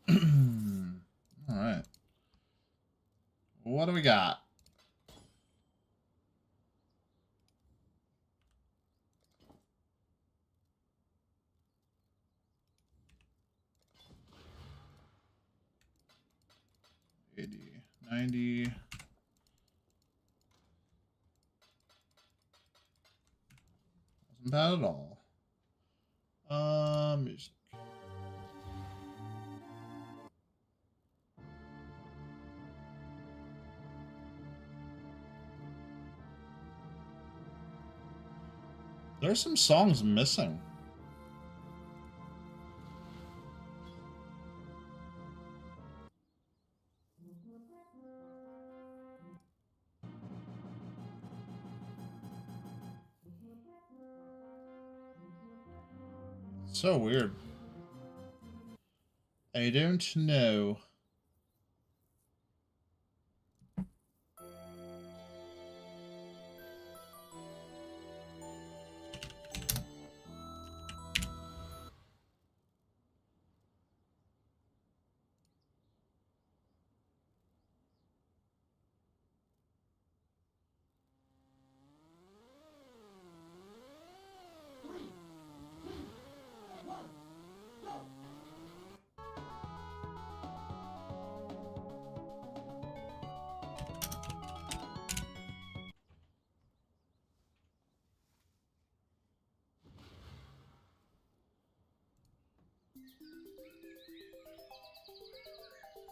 All right. What do we got? $80, $90. Wasn't bad at all. Music. There's some songs missing. So weird. I don't know.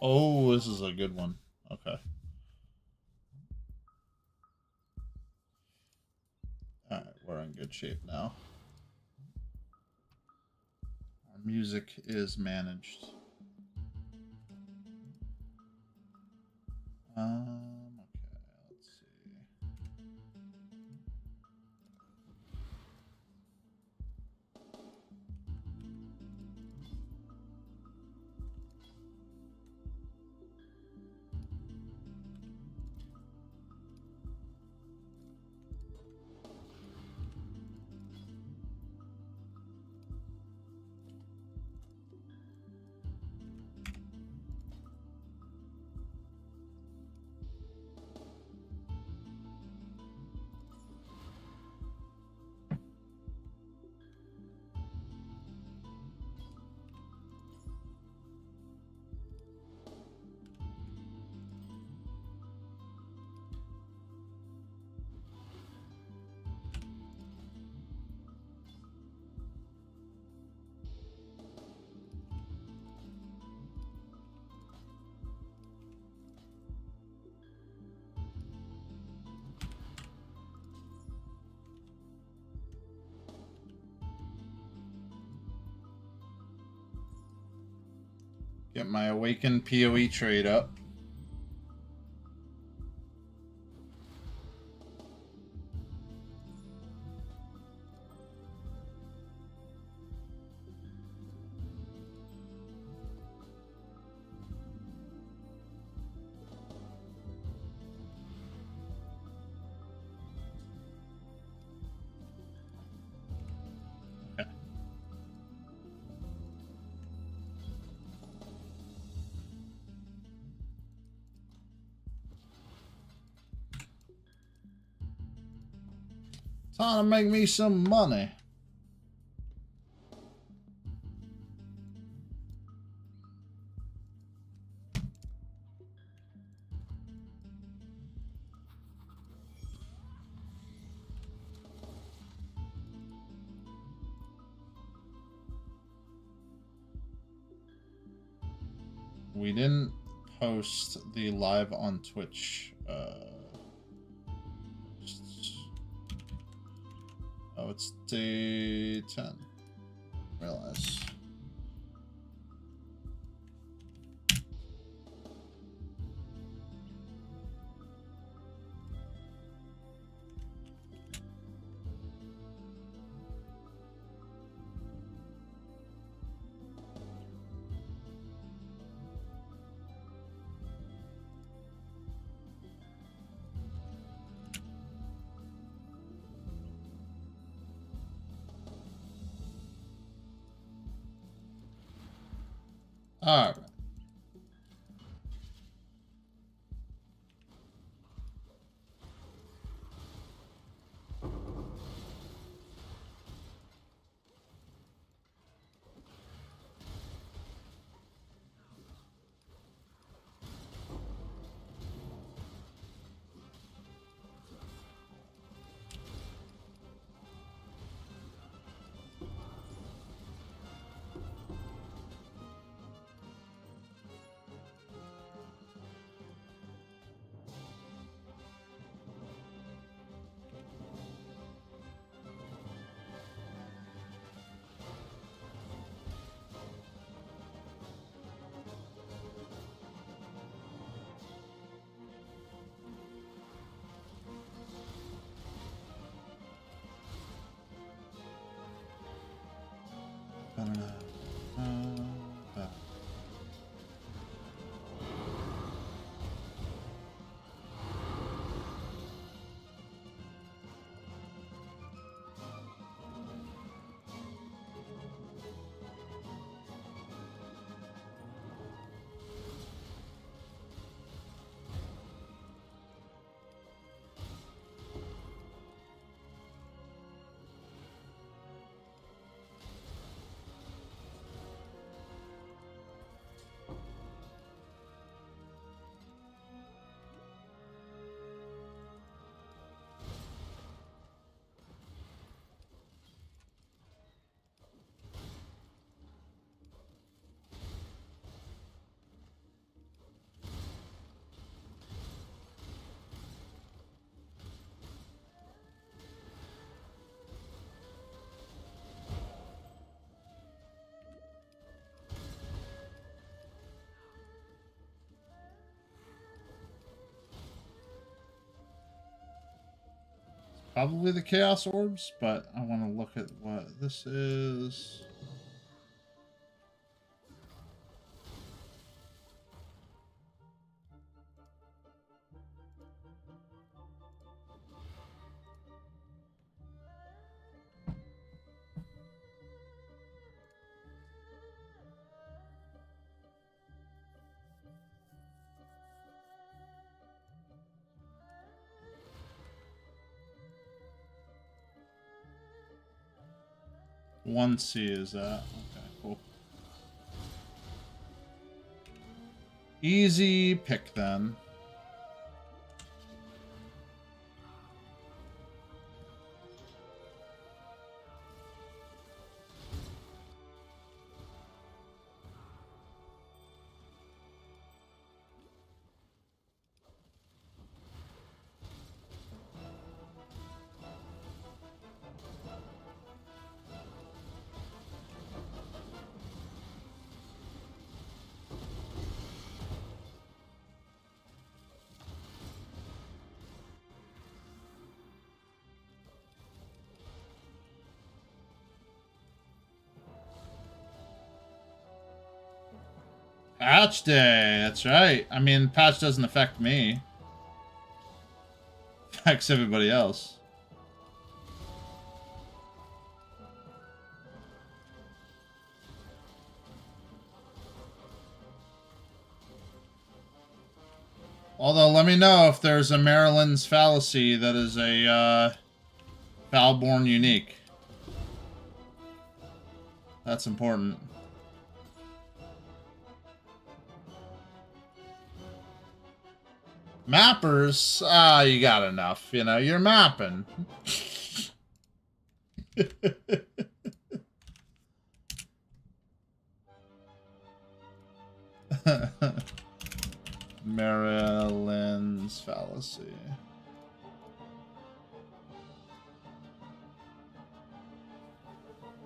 Oh, this is a good one. Okay. Alright, we're in good shape now. Our music is managed. Okay, let's see. Get my Awakened PoE trade up. Time to make me some money. We didn't post the live on Twitch. Oh, it's day 10. Realize. All right. Probably the Chaos Orbs, but I want to look at what this is. One C is that. Okay, cool. Easy pick then. Patch day, that's right. I mean, patch doesn't affect me. Affects everybody else. Although, let me know if there's a Maryland's fallacy that is a Valborn unique. That's important. Mappers? Ah, you got enough. You know, you're mapping. Maryland's fallacy.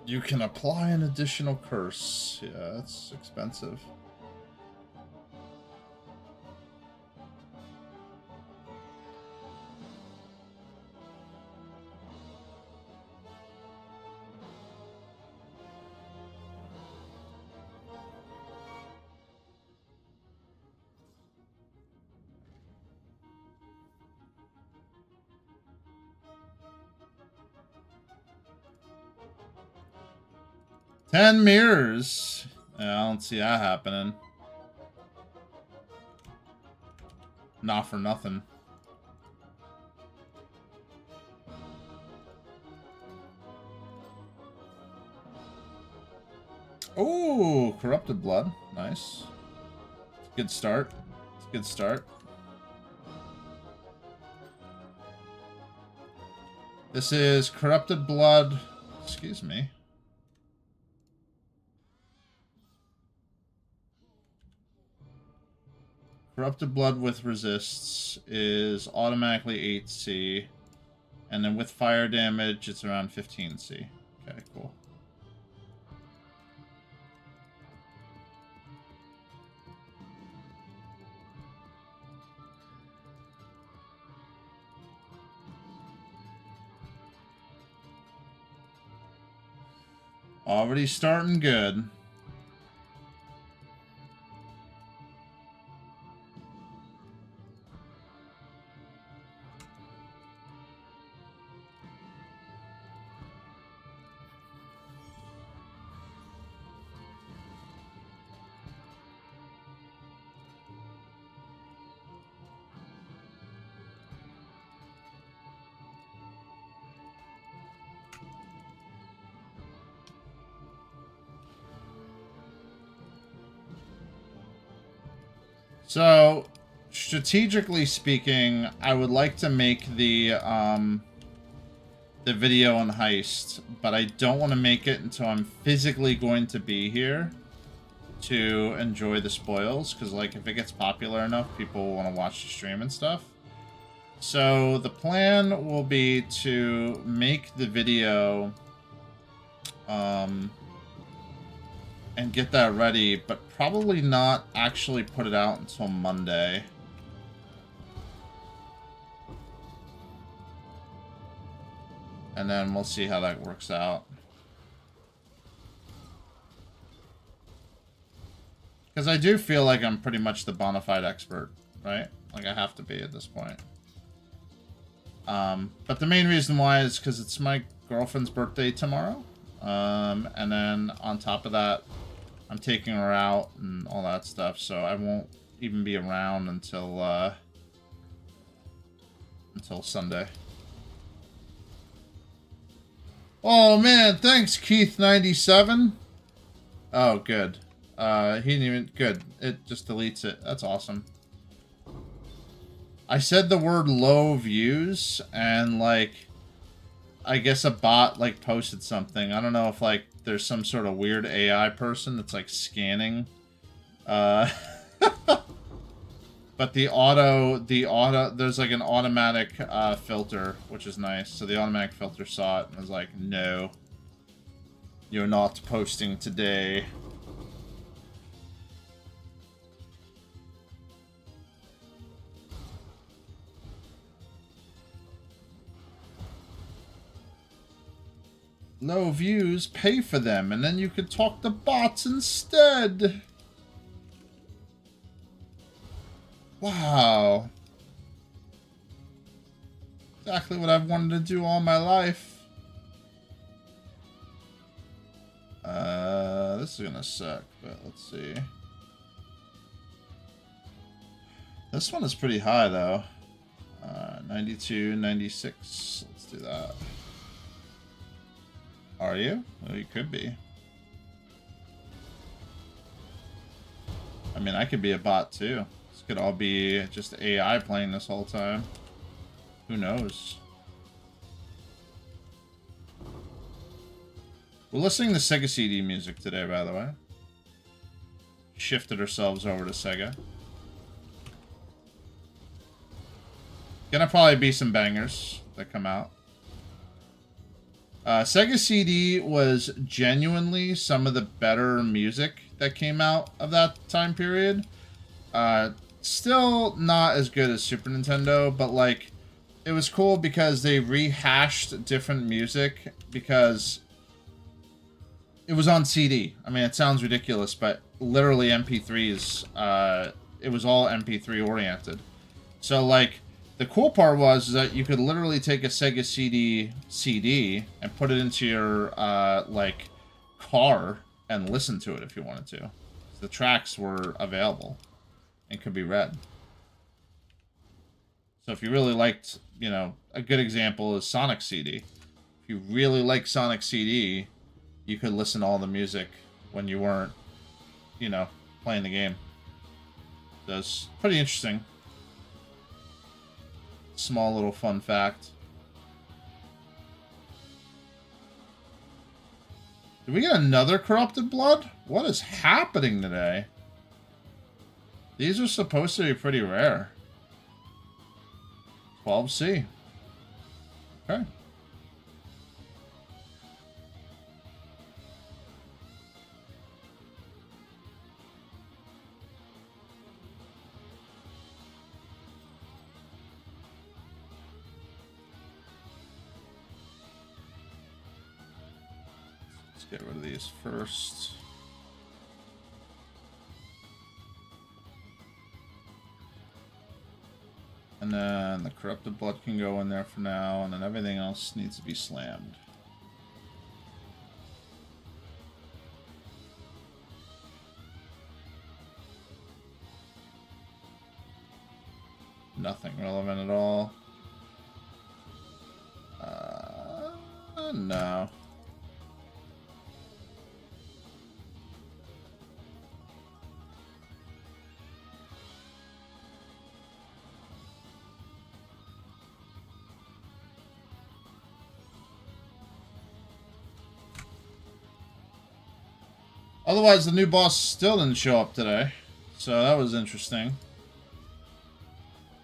You can apply an additional curse. Yeah, that's expensive. Ten mirrors. Yeah, I don't see that happening. Not for nothing. Oh, corrupted blood. Nice. Good start. It's a good start. This is corrupted blood. Excuse me. Corrupted blood with resists is automatically 8C. And then with fire damage, it's around 15C. Okay, cool. Already starting good. So, strategically speaking, I would like to make the video on Heist, but I don't want to make it until I'm physically going to be here to enjoy the spoils, because, like, if it gets popular enough, people will want to watch the stream and stuff. So, the plan will be to make the video, and get that ready, but probably not actually put it out until Monday. And then we'll see how that works out. Because I do feel like I'm pretty much the bona fide expert, right? Like, I have to be at this point. But the main reason why is because it's my girlfriend's birthday tomorrow. And then on top of that, I'm taking her out and all that stuff, so I won't even be around until Sunday. Oh man, thanks Keith97. Oh, good. He didn't even... Good. It just deletes it. That's awesome. I said the word low views, and, like, I guess a bot, like, posted something. I don't know if, like, there's some sort of weird AI person that's, like, scanning. But there's, like, an automatic filter, which is nice. So the automatic filter saw it and was like, no, you're not posting today. Low views, pay for them, and then you could talk to bots instead. Wow. Exactly what I've wanted to do all my life. This is gonna suck, but let's see. This one is pretty high, though. 92, 96. Let's do that. Are you? Well, you could be. I mean, I could be a bot, too. This could all be just AI playing this whole time. Who knows? We're listening to Sega CD music today, by the way. Shifted ourselves over to Sega. Gonna probably be some bangers that come out. Sega CD was genuinely some of the better music that came out of that time period. Still not as good as Super Nintendo, but, like, it was cool because they rehashed different music because it was on CD. I mean, it sounds ridiculous, but literally MP3s, it was all MP3 oriented. So, like, the cool part was that you could literally take a Sega CD and put it into your, like, car and listen to it if you wanted to. The tracks were available and could be read. So if you really liked, you know, a good example is Sonic CD. If you really like Sonic CD, you could listen to all the music when you weren't, you know, playing the game. That's pretty interesting. Small little fun fact. Did we get another Corrupted Blood? What is happening today? These are supposed to be pretty rare. 12C. Okay. Let's get rid of these first. And then the corrupted blood can go in there for now, and then everything else needs to be slammed. Nothing relevant at all. No. Otherwise, the new boss still didn't show up today, so that was interesting.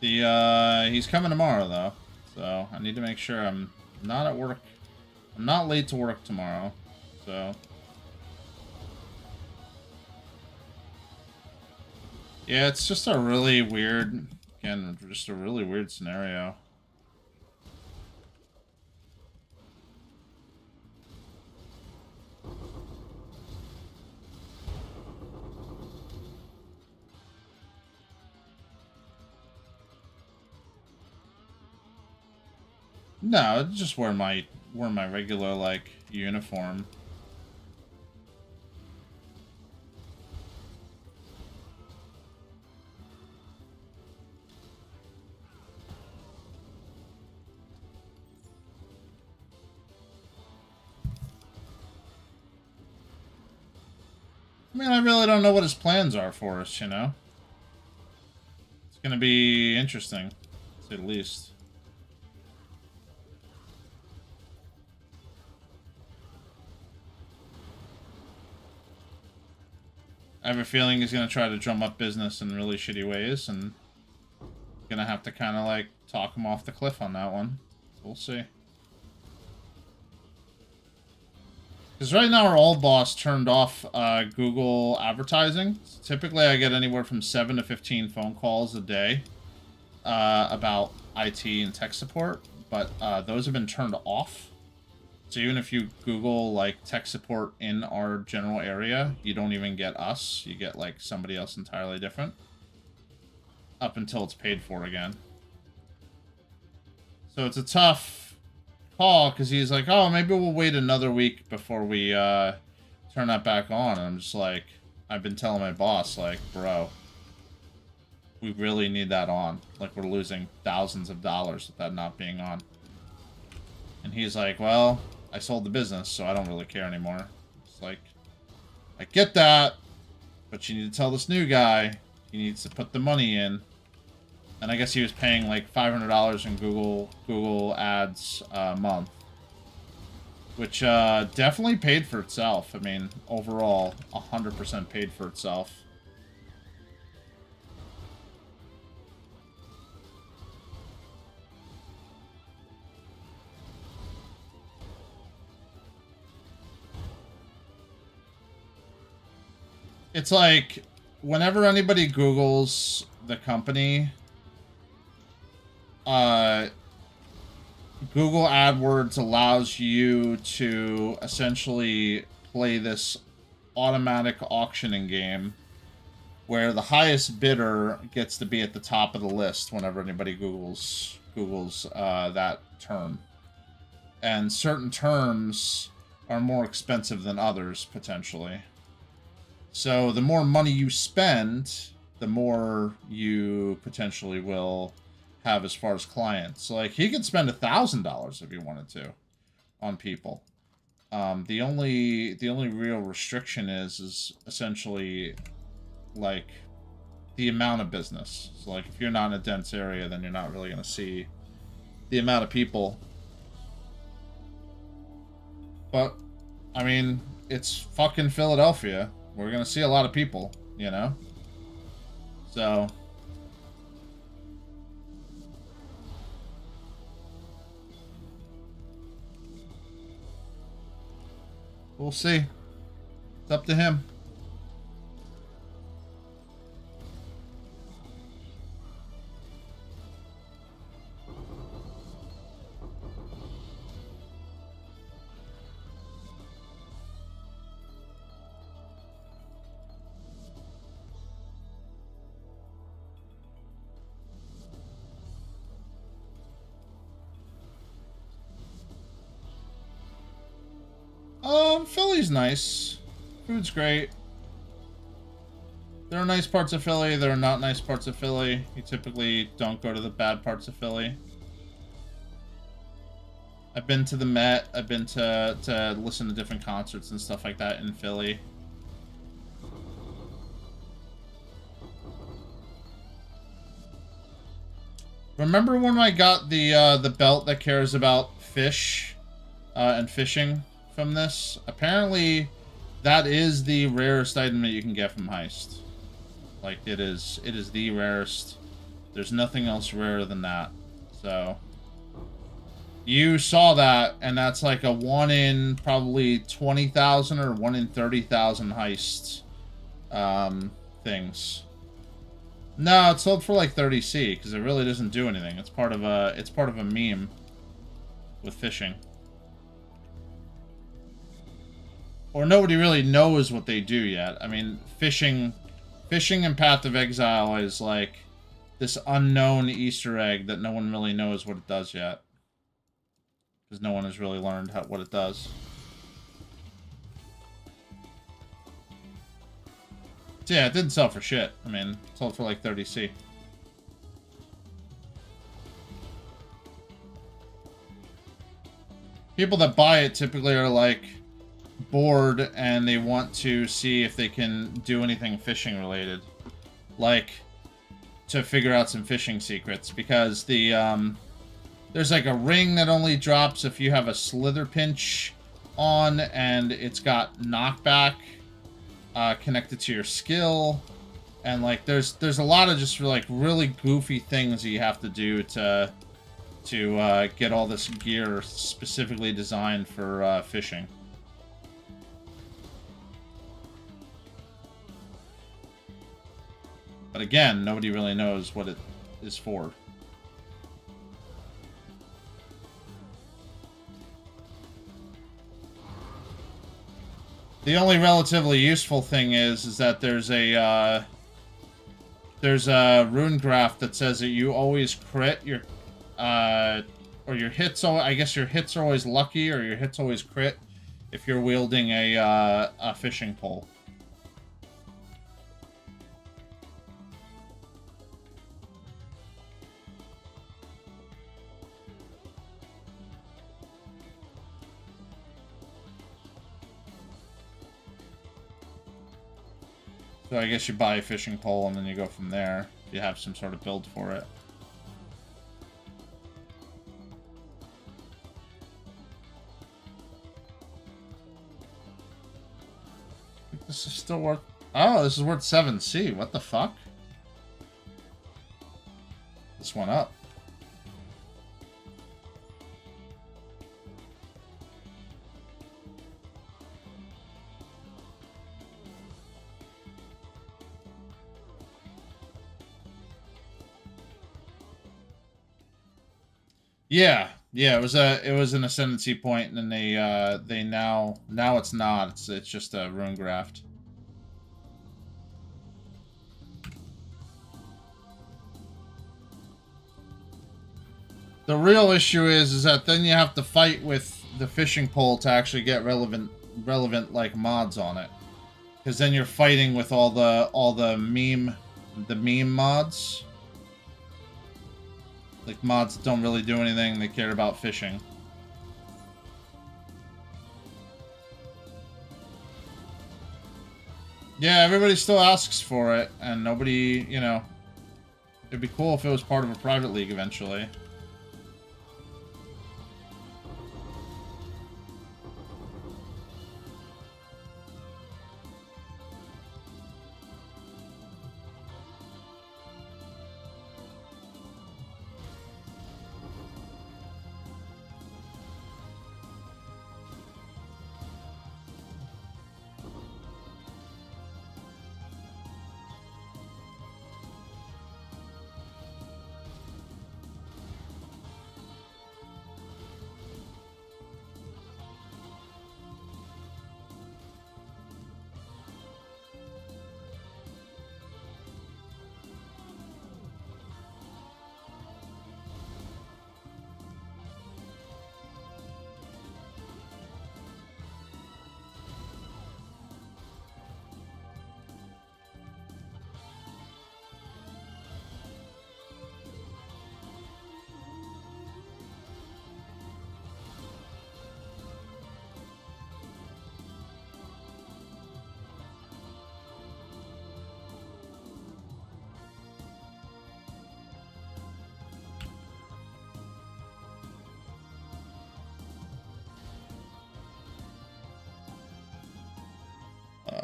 He's coming tomorrow though, so I need to make sure I'm not at work. I'm not late to work tomorrow, so yeah, it's just a really weird, again, just a really weird scenario. No, just wear my regular like uniform. I mean, I really don't know what his plans are for us, you know? It's gonna be interesting, to say the least. I have a feeling he's going to try to drum up business in really shitty ways, and going to have to kind of, like, talk him off the cliff on that one. We'll see. Because right now our old boss turned off Google advertising. So typically I get anywhere from 7 to 15 phone calls a day about IT and tech support, but those have been turned off. So even if you Google, like, tech support in our general area, you don't even get us. You get, like, somebody else entirely different. Up until it's paid for again. So it's a tough call, because he's like, oh, maybe we'll wait another week before we turn that back on. And I'm just like, I've been telling my boss, like, bro, we really need that on. Like, we're losing thousands of dollars with that not being on. And he's like, well, I sold the business, so I don't really care anymore. It's like, I get that, but you need to tell this new guy he needs to put the money in. And I guess he was paying like $500 in Google ads a month, which definitely paid for itself. I mean, overall, 100% paid for itself. It's like, whenever anybody Googles the company, Google AdWords allows you to essentially play this automatic auctioning game where the highest bidder gets to be at the top of the list whenever anybody Googles that term. And certain terms are more expensive than others, potentially. So the more money you spend, the more you potentially will have as far as clients. So, like, he could spend $1,000 if he wanted to on people. The only real restriction is essentially, like, the amount of business. So, like, if you're not in a dense area, then you're not really going to see the amount of people. But, I mean, it's fucking Philadelphia. We're going to see a lot of people, you know? So... we'll see. It's up to him. Philly's nice. Food's great. There are nice parts of Philly. There are not nice parts of Philly. You typically don't go to the bad parts of Philly. I've been to the Met. I've been to listen to different concerts and stuff like that in Philly. Remember when I got the belt that cares about fish and fishing from this? Apparently, that is the rarest item that you can get from Heist. Like, it is the rarest. There's nothing else rarer than that. So, you saw that, and that's like a 1 in probably 20,000 or 1 in 30,000 Heist things. No, it's sold for like 30C because it really doesn't do anything. It's part of a meme with fishing. Or nobody really knows what they do yet. I mean, fishing in Path of Exile is like this unknown Easter egg that no one really knows what it does yet. Because no one has really learned what it does. So yeah, it didn't sell for shit. I mean, it sold for like 30C. People that buy it typically are like bored and they want to see if they can do anything fishing related. Like to figure out some fishing secrets, because there's like a ring that only drops if you have a slither pinch on, and it's got knockback connected to your skill, and like there's a lot of just like really goofy things that you have to do to get all this gear specifically designed for fishing. But again, nobody really knows what it is for. The only relatively useful thing is that there's a rune graph that says that you always crit your or your hits. I guess your hits are always lucky, or your hits always crit if you're wielding a fishing pole. So I guess you buy a fishing pole and then you go from there. You have some sort of build for it. This is still worth... Oh, this is worth 7C. What the fuck? This went up. Yeah, it was an ascendancy point, and then they now it's not. It's just a rune graft. The real issue is that then you have to fight with the fishing pole to actually get relevant like mods on it, because then you're fighting with all the meme mods. Like, mods that don't really do anything, they care about fishing. Yeah, everybody still asks for it, and nobody, you know... It'd be cool if it was part of a private league eventually.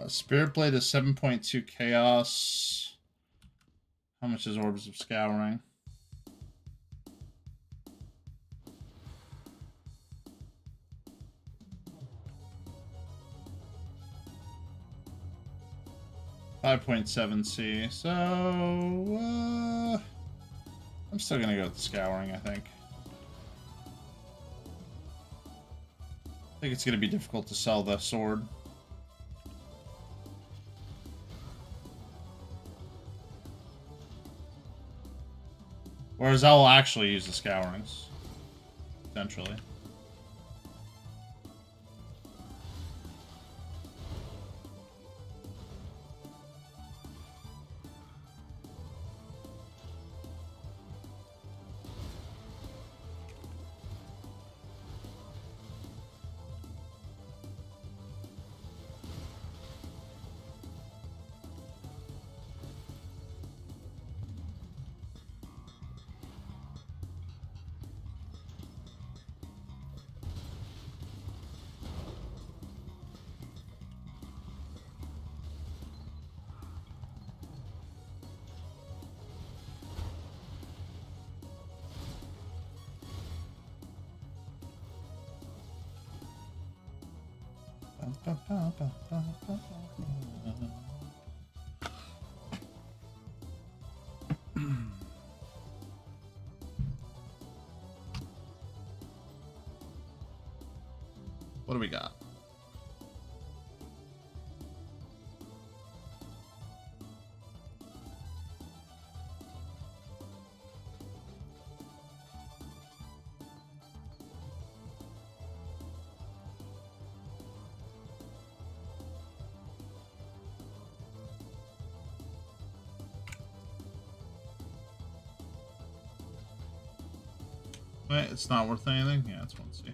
Spirit Blade is 7.2 Chaos. How much is Orbs of Scouring? $5.7C. So, I'm still gonna go with the Scouring, I think. I think it's gonna be difficult to sell the sword. Whereas I will actually use the Scourings, potentially. What do we got? Wait, it's not worth anything? Yeah, it's 1C.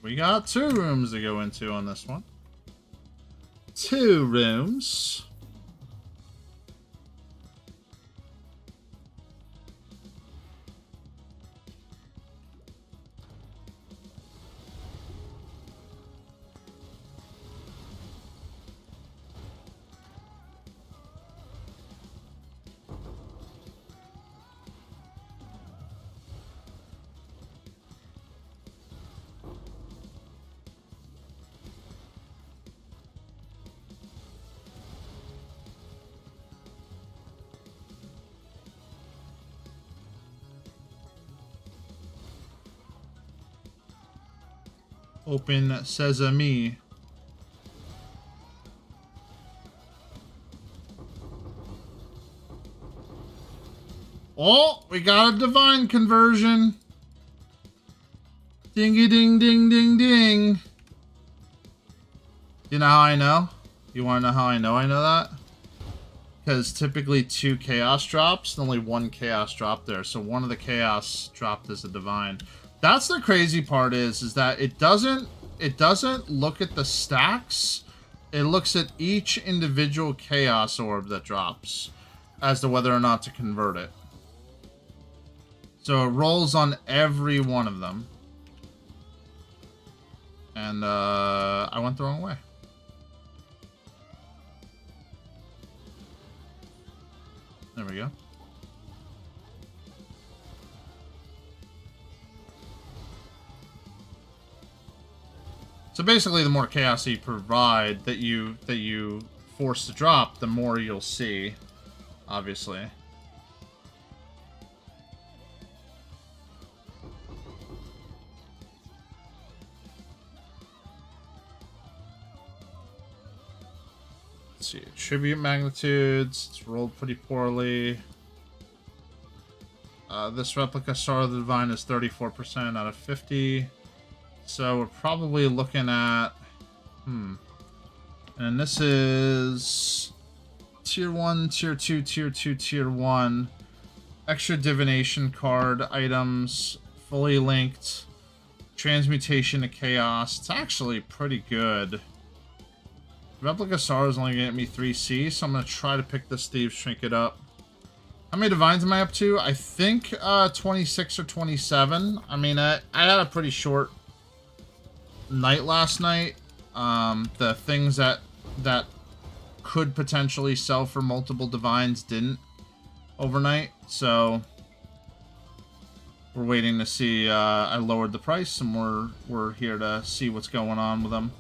We got 2 rooms to go into on this one. 2 rooms. Open sesame. Oh, we got a divine conversion. Dingy ding ding ding ding. You know how I know? You want to know how I know that? Because typically 2 chaos drops and only 1 chaos drop there. So one of the chaos dropped as a divine. That's the crazy part is that it doesn't look at the stacks. It looks at each individual chaos orb that drops as to whether or not to convert it. So it rolls on every one of them. And I went the wrong way. There we go. So basically, the more chaos you provide that you force to drop, the more you'll see, obviously. Let's see, tribute magnitudes. It's rolled pretty poorly. This replica Star of the Divine is 34% out of 50. So we're probably looking at, and this is tier 1, tier 2, tier 2, tier 1. Extra divination card items, fully linked, transmutation to chaos. It's actually pretty good. Replica Star is only going to get me 3C, so I'm going to try to pick this Thieves Trinket up. How many divines am I up to? I think 26 or 27. I mean, I had a pretty short night last night. The things that could potentially sell for multiple divines didn't overnight, so we're waiting to see. I lowered the price, and we're here to see what's going on with them.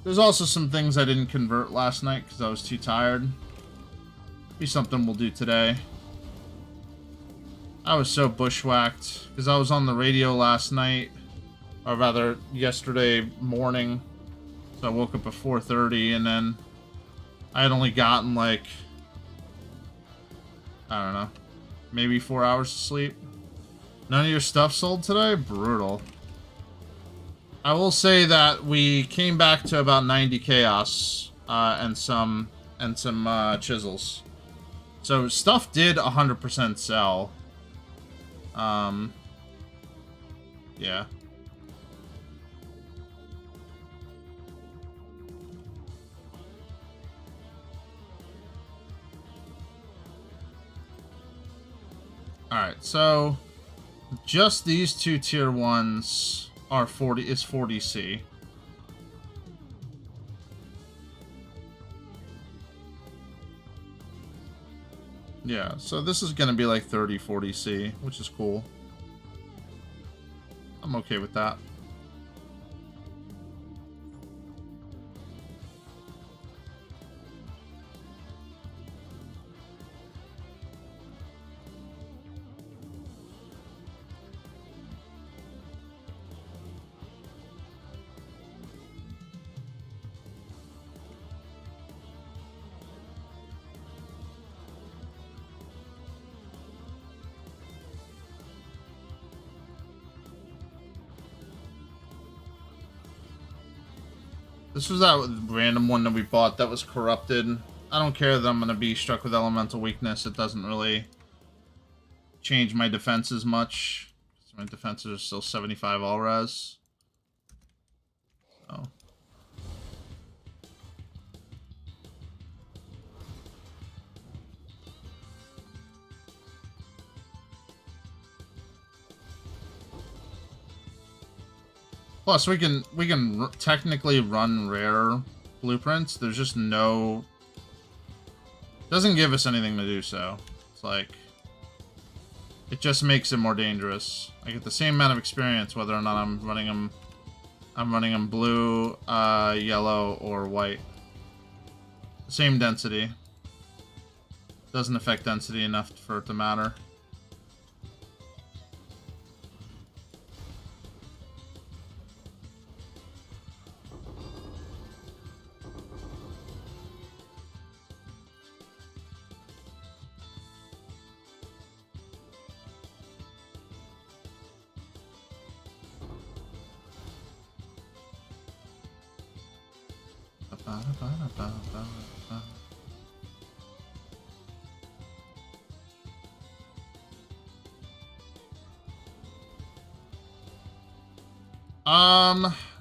There's also some things I didn't convert last night because I was too tired. Be something we'll do today. I was so bushwhacked because I was on the radio last night, or rather yesterday morning. So I woke up at 4:30, and then I had only gotten like, I don't know, maybe 4 hours of sleep. None of your stuff sold today? Brutal. I will say that we came back to about 90 chaos and some chisels. So stuff did 100% sell. Yeah. Alright, so just these two tier 1s are 40C. Yeah, so this is gonna be like 30, 40C, which is cool. I'm okay with that. This was that random one that we bought that was corrupted. I don't care that I'm going to be struck with elemental weakness. It doesn't really change my defenses much. My defenses are still 75 all res. So. Plus, we can technically run rare blueprints. There's just no... Doesn't give us anything to do so. It's like... It just makes it more dangerous. I get the same amount of experience whether or not I'm running them blue, yellow, or white. Same density. Doesn't affect density enough for it to matter.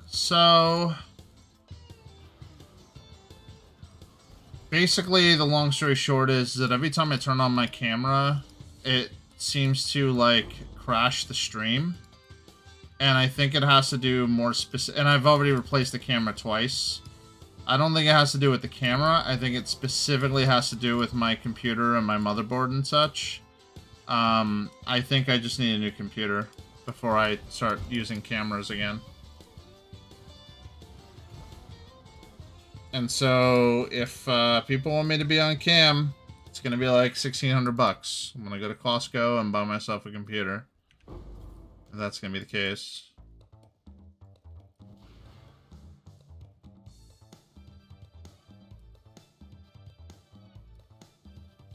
So basically the long story short is that every time I turn on my camera, it seems to like crash the stream. And I think it has to do more specific, and I've already replaced the camera twice. I don't think it has to do with the camera. I think it specifically has to do with my computer and my motherboard and such. I think I just need a new computer before I start using cameras again. And so, if people want me to be on cam, it's gonna be like $1,600. I'm gonna go to Costco and buy myself a computer. If that's gonna be the case.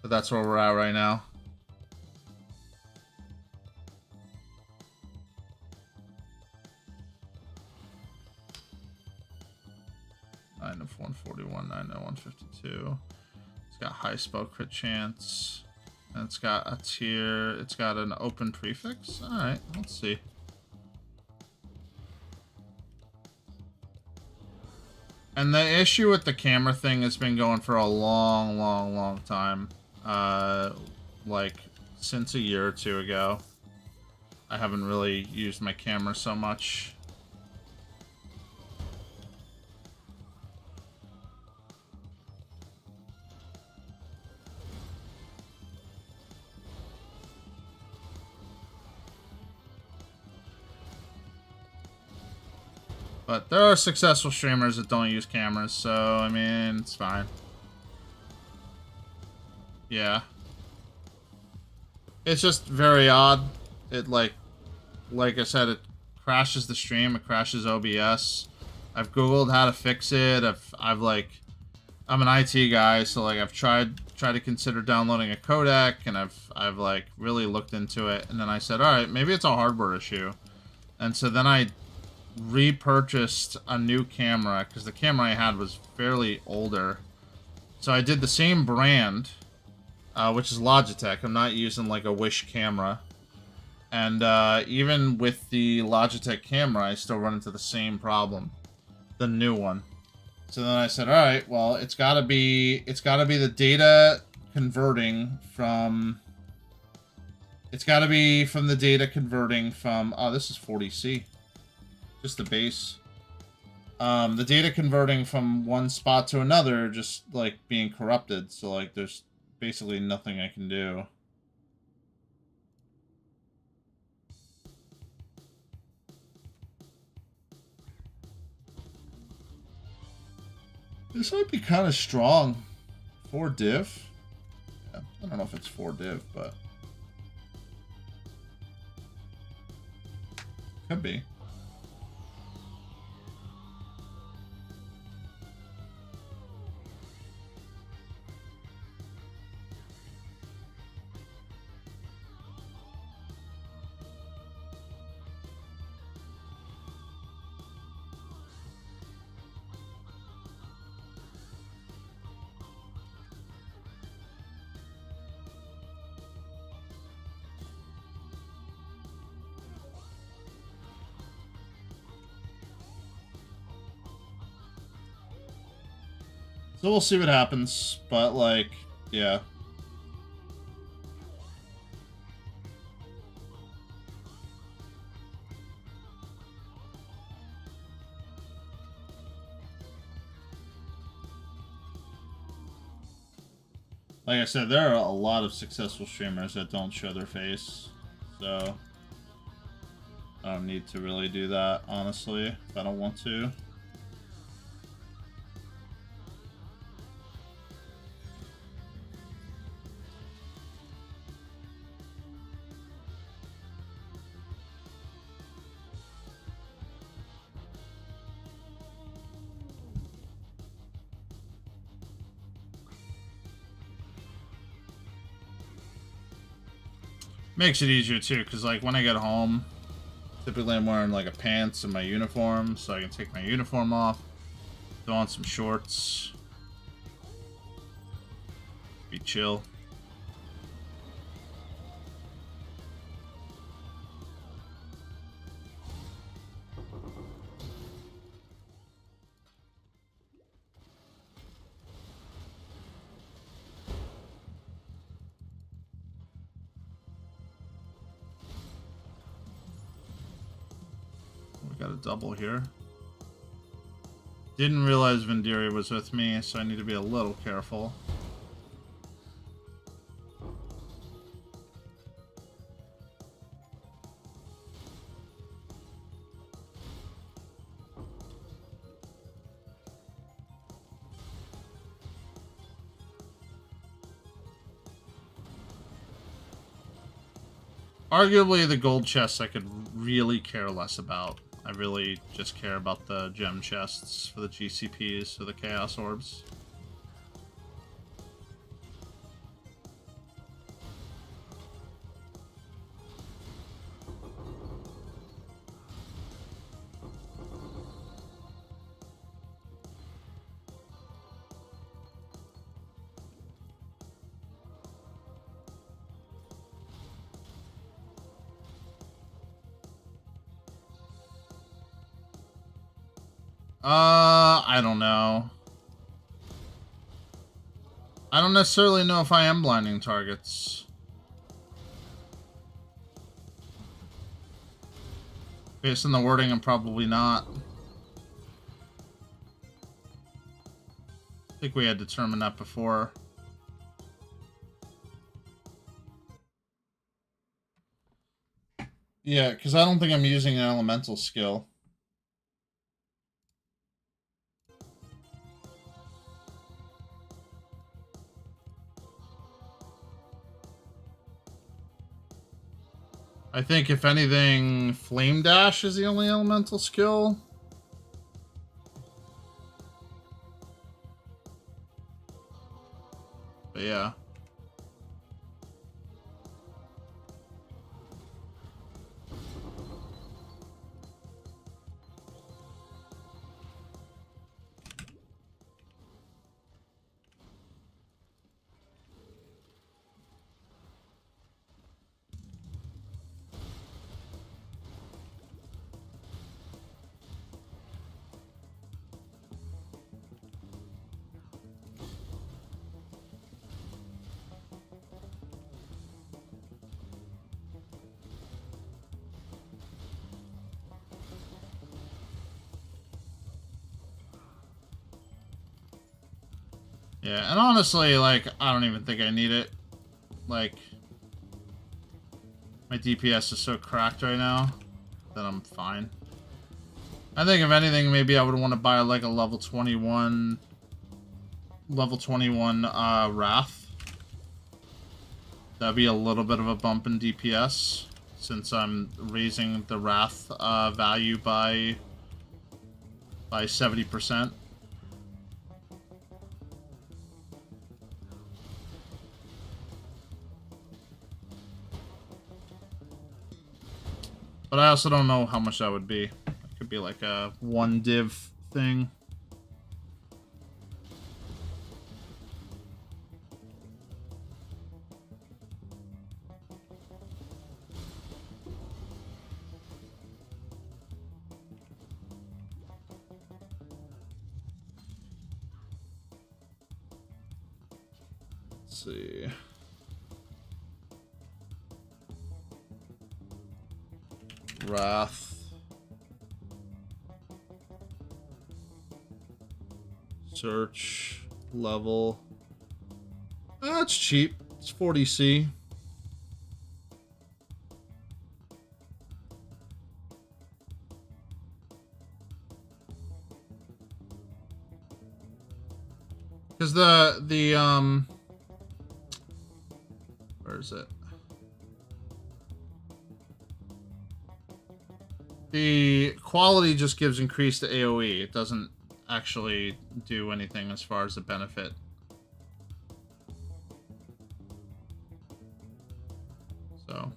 But that's where we're at right now. Nine of 141, 9 of 152. It's got high spell crit chance. And it's got a tier. It's got an open prefix. All right, let's see. And the issue with the camera thing has been going for a long time. Like since a year or two ago. I haven't really used my camera so much. But there are successful streamers that don't use cameras, so, I mean, it's fine. Yeah. It's just very odd. It, like I said, it crashes the stream, it crashes OBS. I've Googled how to fix it. I'm an IT guy, so, like, I've tried to consider downloading a codec, and I've, like, really looked into it, and then I said, alright, maybe it's a hardware issue. And so then I repurchased a new camera because the camera I had was fairly older. So I did the same brand, which is Logitech. I'm not using like a Wish camera. And even with the Logitech camera, I still run into the same problem. The new one. So then I said, all right, well, it's gotta be the data converting from. It's gotta be from the data converting from. Oh, this is 40C. Just the base. The data converting from one spot to another just, like, being corrupted. So, like, there's basically nothing I can do. This might be kind of strong. 4 div? Yeah, I don't know if it's 4 div, but... could be. So we'll see what happens, but, like, yeah. Like I said, there are a lot of successful streamers that don't show their face, so I don't need to really do that, honestly, if I don't want to. Makes it easier too, because like when I get home, typically I'm wearing like a pants and my uniform, so I can take my uniform off, throw on some shorts, be chill. Got a double here. Didn't realize Vendiri was with me, so I need to be a little careful. Arguably, the gold chests I could really care less about. I really just care about the gem chests for the GCPs, for the Chaos Orbs. I don't know. I don't necessarily know if I am blinding targets. Based on the wording, I'm probably not. I think we had determined that before. Yeah, because I don't think I'm using an elemental skill. I think, if anything, Flame Dash is the only elemental skill. But yeah. Yeah, and honestly, like, I don't even think I need it. Like, my DPS is so cracked right now that I'm fine. I think, if anything, maybe I would want to buy, like, a level 21 Wrath. That'd be a little bit of a bump in DPS, since I'm raising the Wrath value by 70%. But I also don't know how much that would be. It could be like a 1 div thing. Let's see. Wrath. Search. Level. That's cheap. It's 40C. Because where is it? The quality just gives increased AoE. It doesn't actually do anything as far as the benefit. So.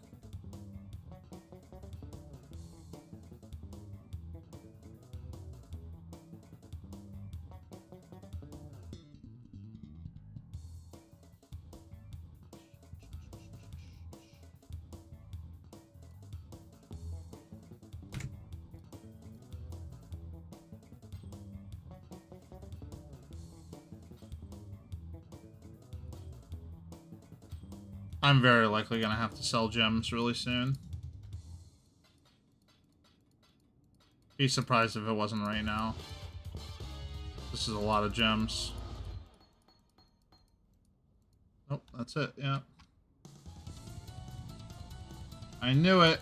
I'm very likely gonna have to sell gems really soon. Be surprised if it wasn't right now. This is a lot of gems. Oh, that's it, yeah. I knew it.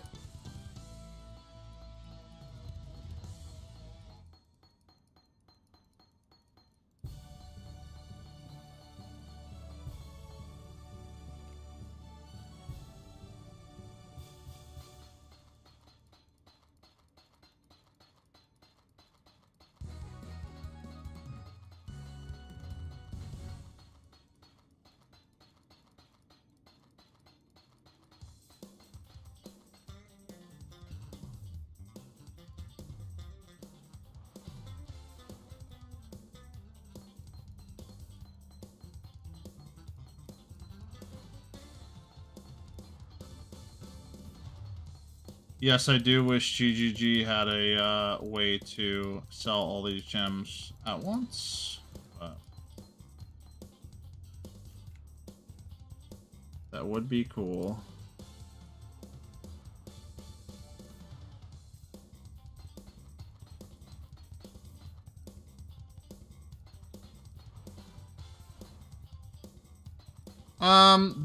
Yes, I do wish GGG had a way to sell all these gems at once, but that would be cool.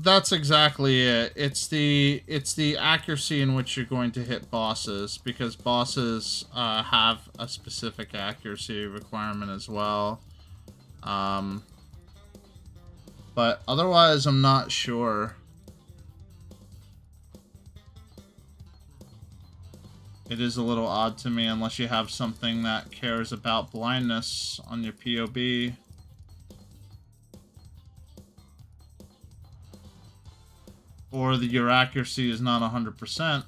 That's exactly it. It's the accuracy in which you're going to hit bosses, because bosses have a specific accuracy requirement as well. But otherwise, I'm not sure. It is a little odd to me unless you have something that cares about blindness on your POB. Or that your accuracy is not 100%.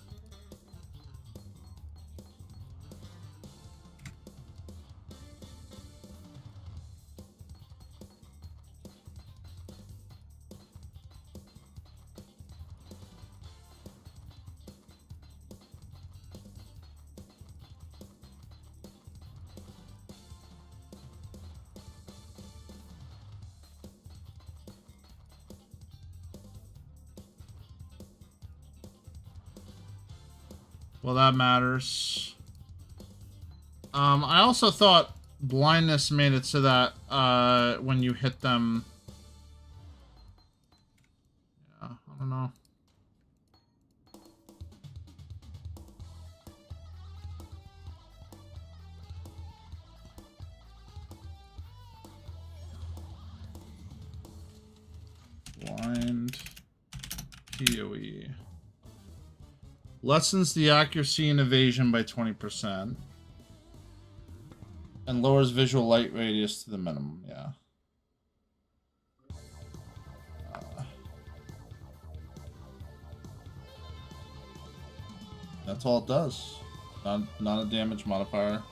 Well, that matters. I also thought blindness made it so that when you hit them... Yeah, I don't know. Blind PoE. Lessens the accuracy and evasion by 20%. And lowers visual light radius to the minimum, yeah. That's all it does. Not a damage modifier.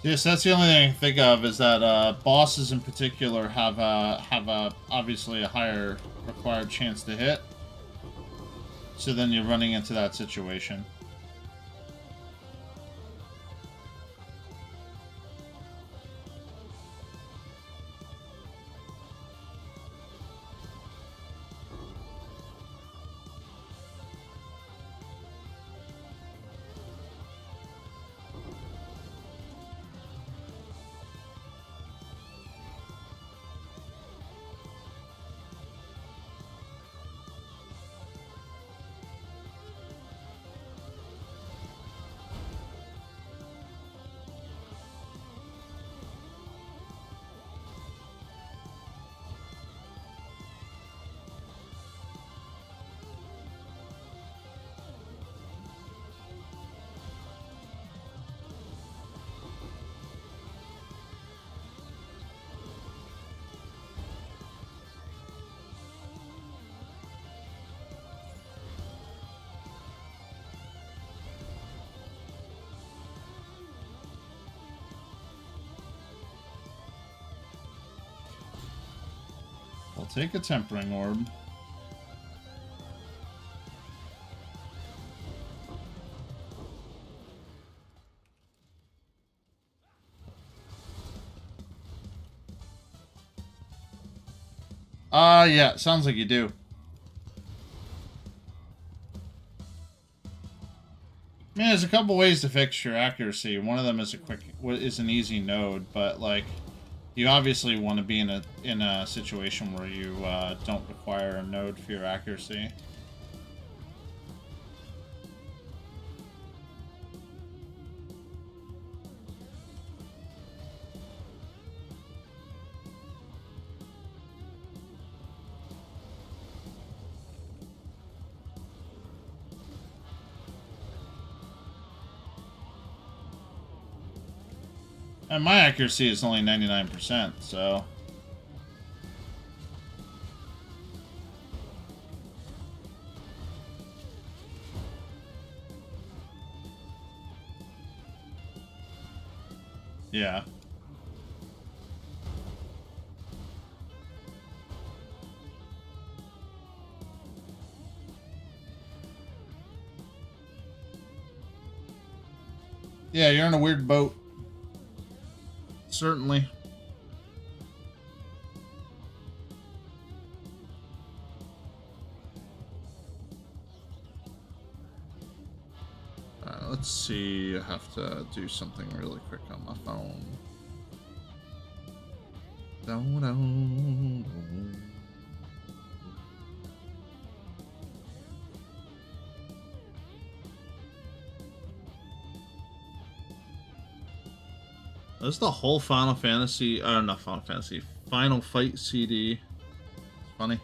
Yes, that's the only thing I can think of, is that bosses in particular have obviously a higher required chance to hit. So then you're running into that situation. I'll take a tempering orb. Yeah, sounds like you do. I mean, there's a couple ways to fix your accuracy. One of them is an easy node, but like, you obviously want to be in a situation where you don't require a node for your accuracy. And my accuracy is only 99%, so... Yeah. Yeah, you're in a weird boat. Certainly. Let's see. I have to do something really quick on my phone. That's the whole Final Fantasy, not Final Fantasy, Final Fight CD. It's funny.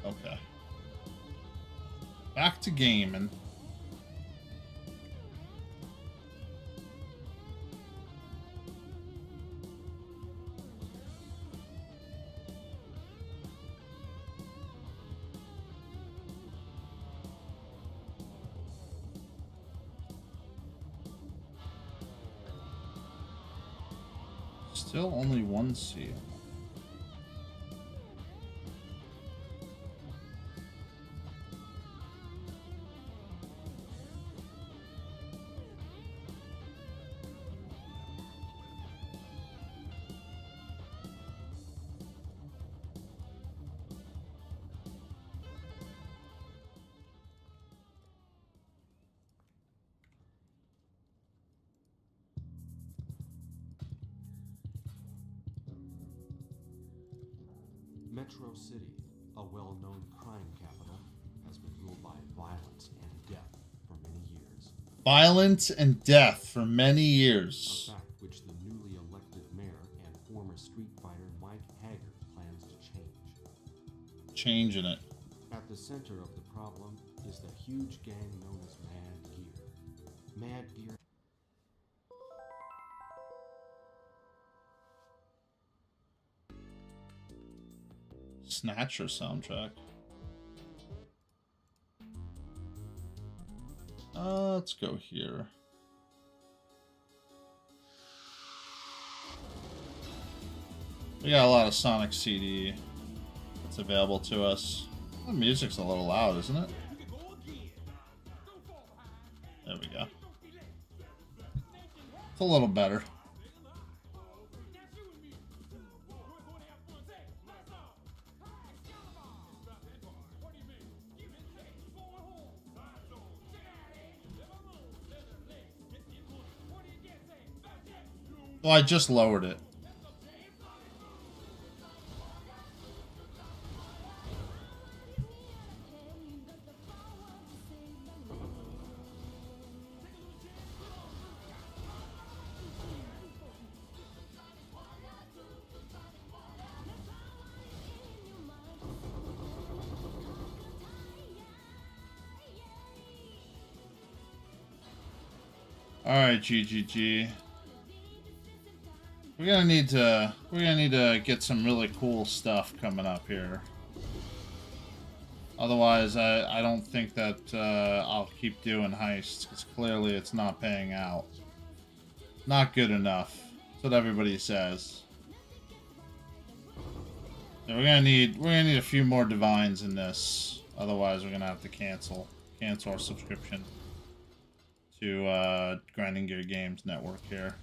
Okay. Back to gaming. Still only one seal. Metro City, a well-known crime capital, has been ruled by violence and death for many years. Violence and death for many years. A fact which the newly elected mayor and former street fighter Mike Haggard plans to change. Changing it. At the center of the problem is the huge gang known as Mad Gear. Mad Gear. Snatcher soundtrack. Let's go here. We got a lot of Sonic CD that's available to us. The music's a little loud, isn't it? There we go. It's a little better. Well, I just lowered it. All right, GGG. We're gonna need to get some really cool stuff coming up here. Otherwise, I don't think that I'll keep doing heists, because clearly it's not paying out. Not good enough. That's what everybody says. So we're gonna need a few more divines in this. Otherwise, we're gonna have to cancel our subscription to Grinding Gear Games Network here.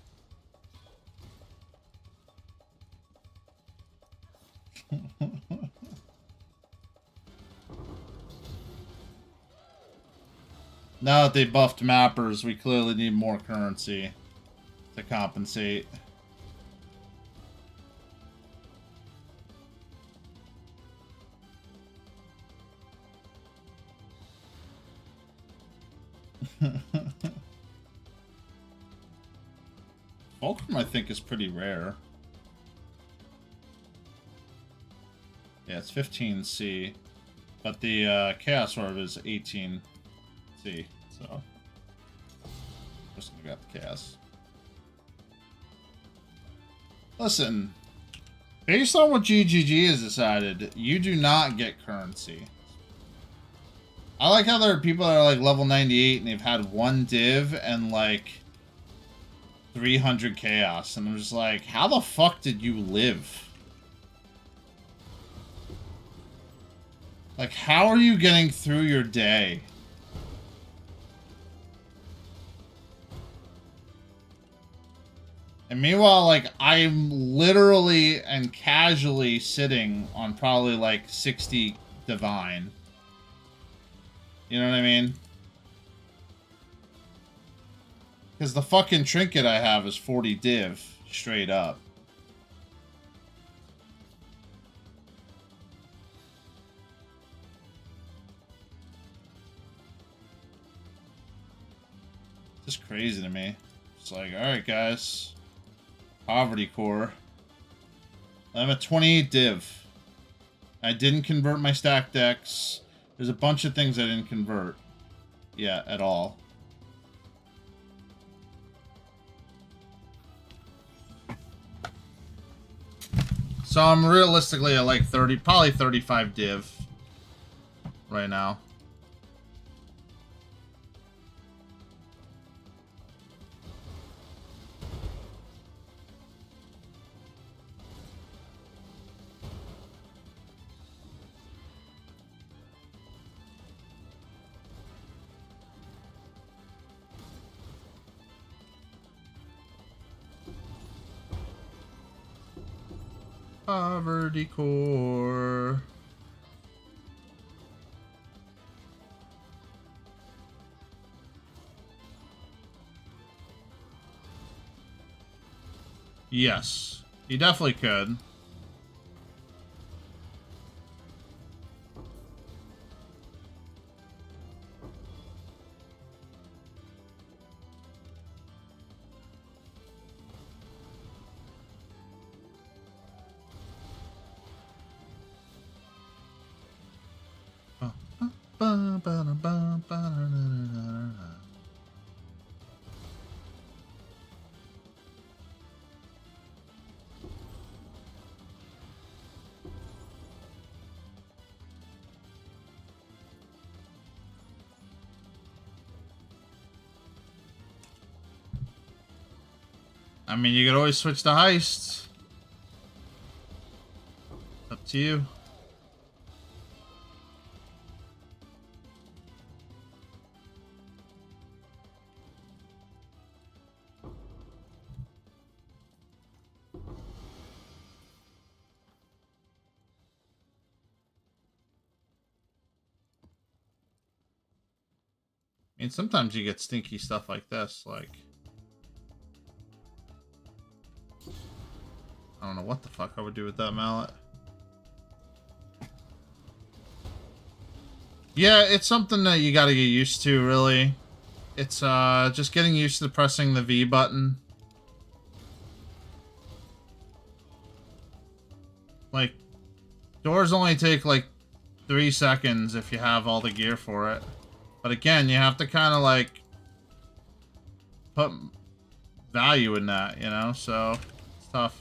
Now that they buffed mappers, we clearly need more currency to compensate. Fulcrum, I think, is pretty rare. Yeah, it's 15C. But the Chaos Orb is 18C. So, just gonna grab the Chaos. Listen, based on what GGG has decided, you do not get currency. I like how there are people that are like level 98 and they've had one div and like 300 chaos, and I'm just like, how the fuck did you live? Like, how are you getting through your day? And meanwhile, like, I'm literally and casually sitting on probably like 60 divine. You know what I mean? Because the fucking trinket I have is 40 div, straight up. Just crazy to me. It's like, alright guys. Poverty core. I'm at 28 div. I didn't convert my stack decks. There's a bunch of things I didn't convert. Yeah, at all. So I'm realistically at like 30, probably 35 div right now. Poverty core. Yes, he definitely could. I mean, you could always switch to heist. Up to you. I mean, sometimes you get stinky stuff like this, like... I don't know what the fuck I would do with that mallet. Yeah, it's something that you gotta get used to, really. It's just getting used to pressing the V button. Like, doors only take like 3 seconds if you have all the gear for it. But again, you have to kind of like put value in that, you know? So, it's tough.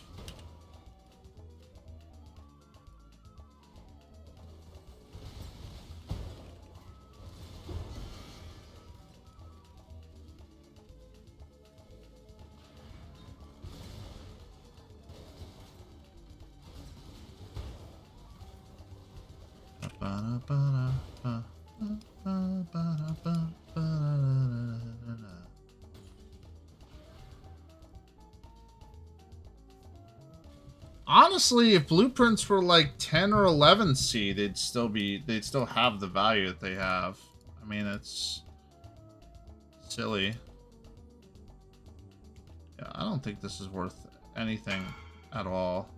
Honestly, if blueprints were like 10 or 11C, they'd still have the value that they have. I mean, it's silly. Yeah, I don't think this is worth anything at all.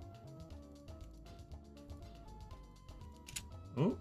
Ooh.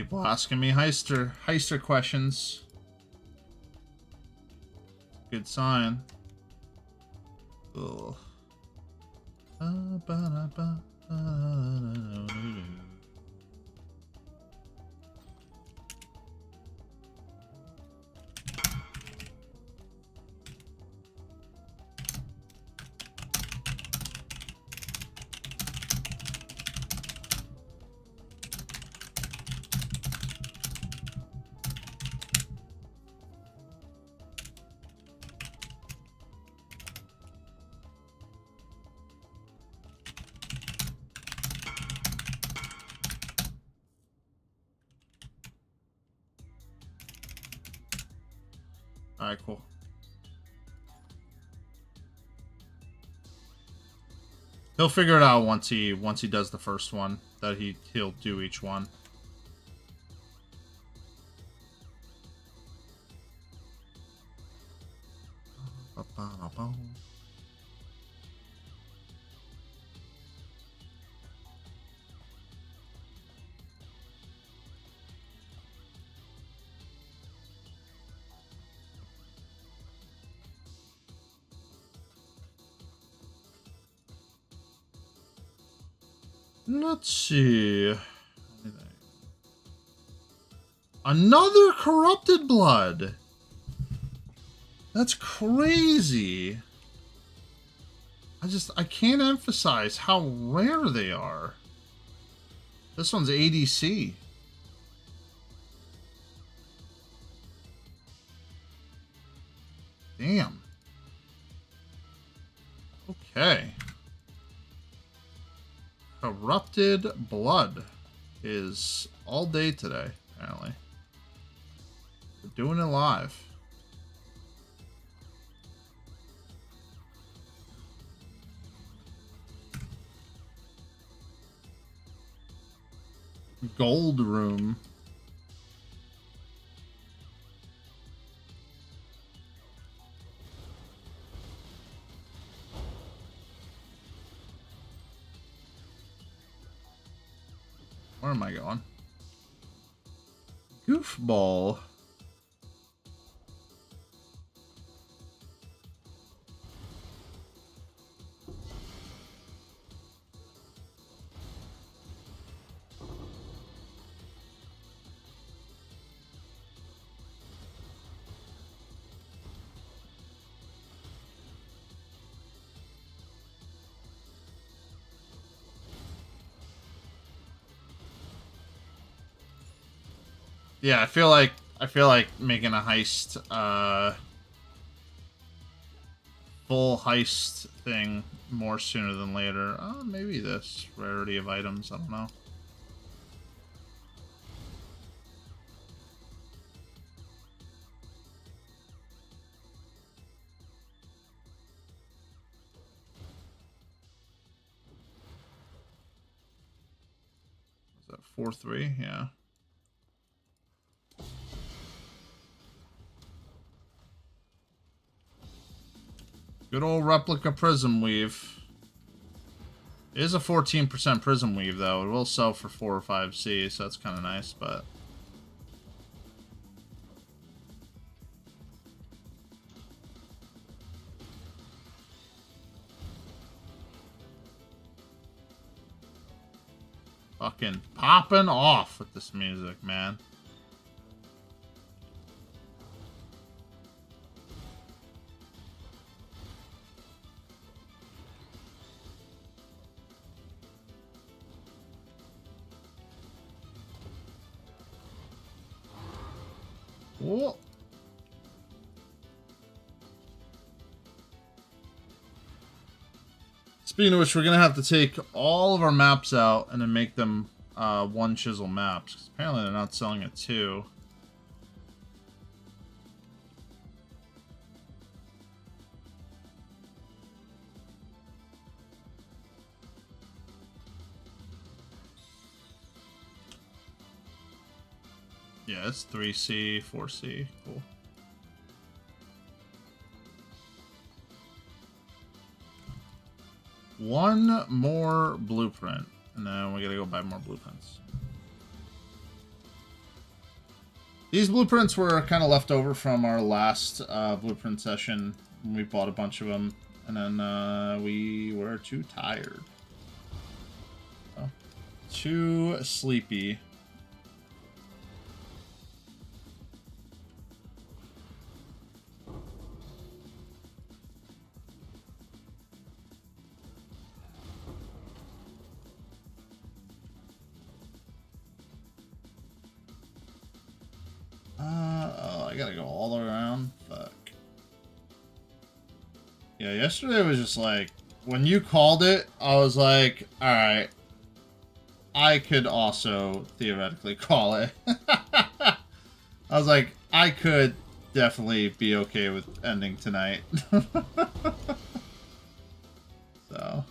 People asking me heister questions. Good sign. Ugh. All right, cool. He'll figure it out once he does the first one, that he'll do each one. Let's see. Another corrupted blood. That's crazy. I can't emphasize how rare they are. This one's ADC. Damn. Okay. Corrupted blood is all day today, apparently. We're doing it live. Gold room. Where am I going? Goofball. Yeah, I feel like making a heist, full heist thing more sooner than later. Maybe this rarity of items. I don't know. Is that 4-3? Yeah. Good old replica prism weave. It is a 14% prism weave, though. It will sell for 4 or 5C, so that's kind of nice, but... Fucking popping off with this music, man. Whoa. Speaking of which, we're going to have to take all of our maps out and then make them one chisel maps. 'Cause apparently they're not selling at 2. Yeah, it's 3C, 4C. Cool. One more blueprint, and then we gotta go buy more blueprints. These blueprints were kind of left over from our last blueprint session. We bought a bunch of them, and then we were too tired. Oh. Too sleepy. Oh, I gotta go all the way around. Fuck. Yeah, yesterday was just like, when you called it, I was like, alright, I could also theoretically call it. I was like, I could definitely be okay with ending tonight. So.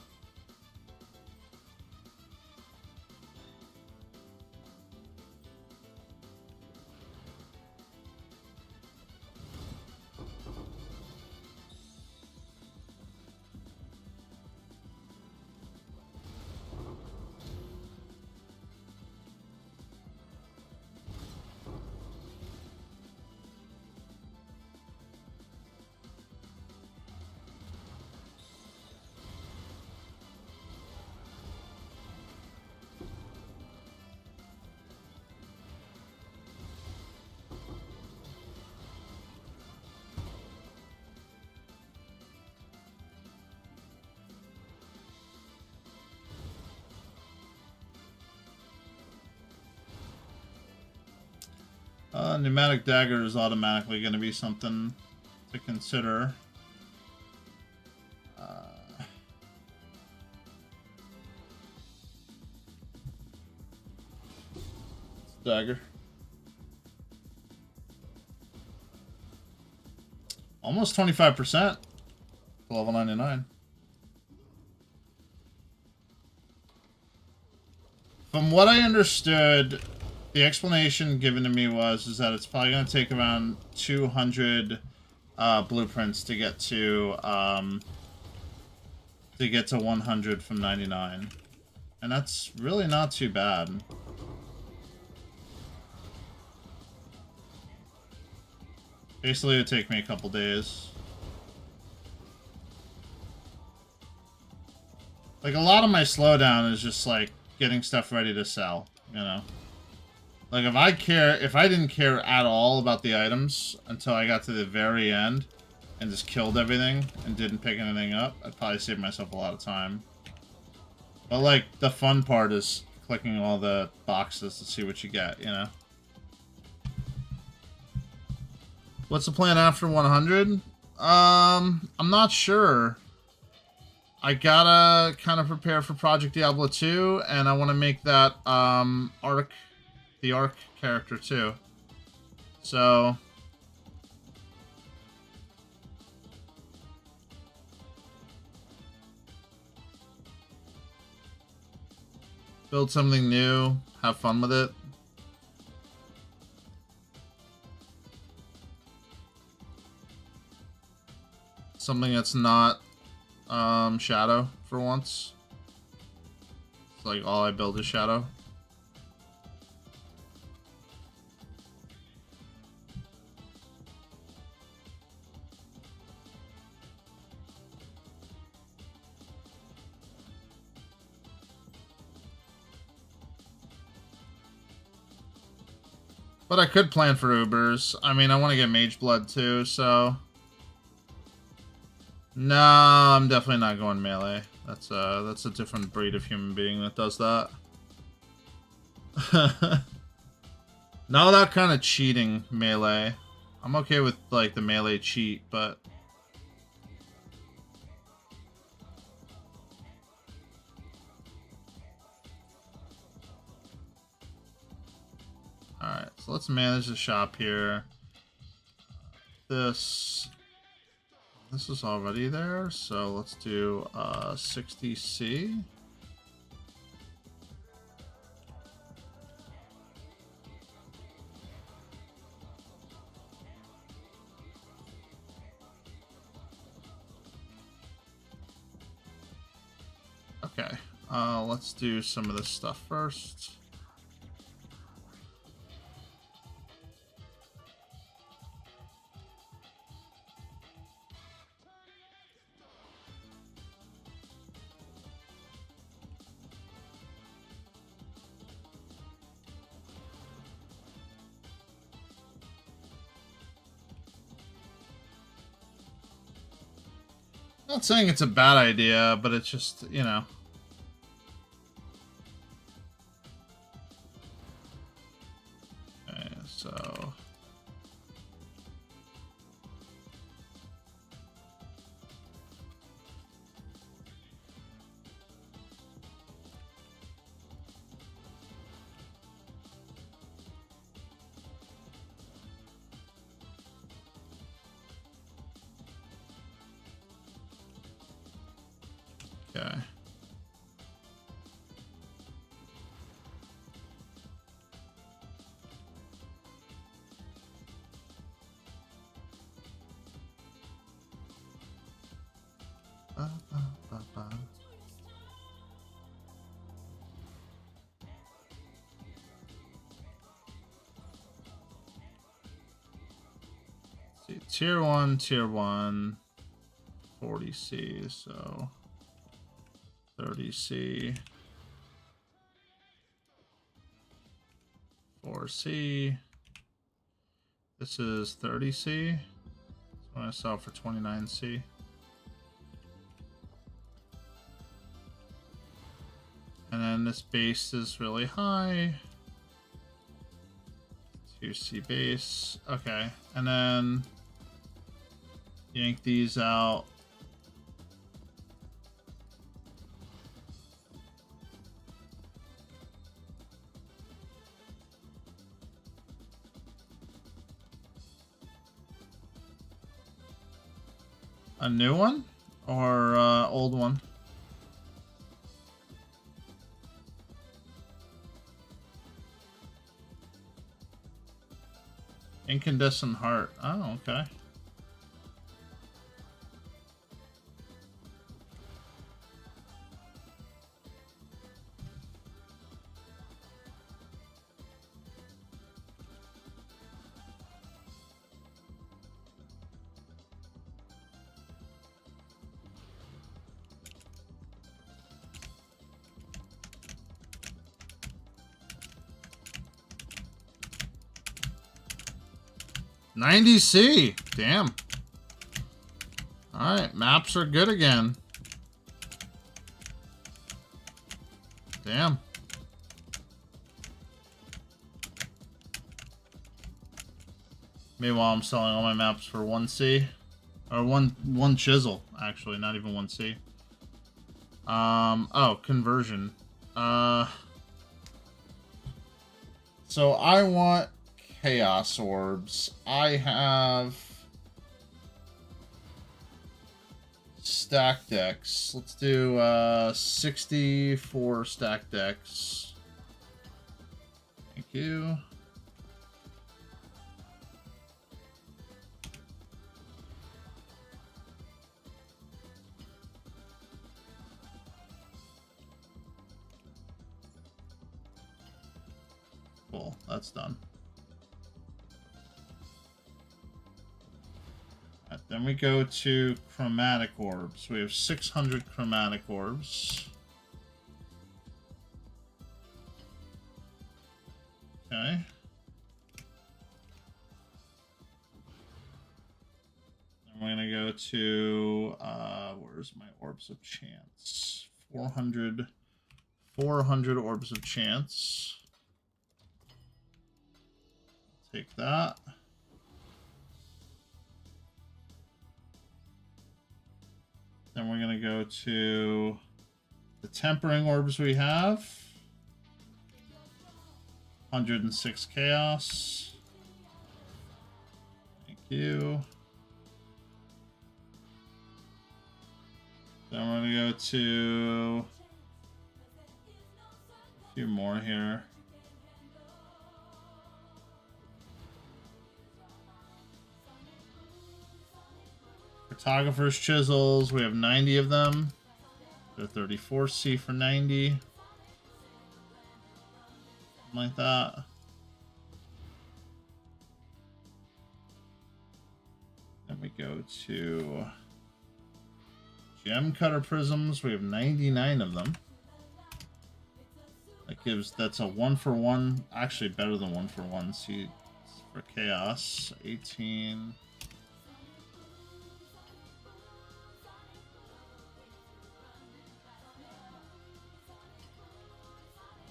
Pneumatic dagger is automatically going to be something to consider. Dagger. Almost 25%. Level 99. From what I understood, the explanation given to me is that it's probably going to take around 200 blueprints to get to 100 from 99, and that's really not too bad. Basically, it would take me a couple days. Like, a lot of my slowdown is just like getting stuff ready to sell, you know. Like, if I didn't care at all about the items until I got to the very end and just killed everything and didn't pick anything up, I'd probably save myself a lot of time. But, like, the fun part is clicking all the boxes to see what you get, you know? What's the plan after 100? I'm not sure. I gotta kind of prepare for Project Diablo 2, and I want to make that, the Arc character too. So build something new, have fun with it. Something that's not Shadow for once. It's like all I build is Shadow. But I could plan for Ubers. I mean, I want to get Mage Blood too, so... No, I'm definitely not going melee. That's a different breed of human being that does that. Not that kind of cheating melee. I'm okay with, like, the melee cheat, but... Alright, so let's manage the shop here. This is already there, so let's do 60C. Okay, let's do some of this stuff first. Not saying it's a bad idea, but it's just, you know. Okay, so... Okay. See, tier 1, 40C, so 30C, 4C. This is 30C. So I'm gonna sell for 29C. And then this base is really high. 2C base. Okay. And then yank these out. A new one or old one? Incandescent heart. Oh, okay. $90C. Damn. Alright, maps are good again. Damn. Meanwhile, I'm selling all my maps for 1C. Or one chisel, actually, not even 1C. Oh, conversion. So I want Chaos Orbs. I have stack decks. Let's do 64 stack decks. Thank you. Cool, that's done. Then we go to chromatic orbs. We have 600 chromatic orbs. Okay. And we're gonna go to where's my orbs of chance? 400 orbs of chance. Take that. Then we're going to go to the tempering orbs we have. 106 chaos. Thank you. Then we're going to go to a few more here. Photographer's chisels, we have 90 of them. They're 34C for 90. Something like that. Then we go to gem cutter prisms. We have 99 of them. That's a 1-for-1, actually better than 1-for-1 seeds for chaos. 18.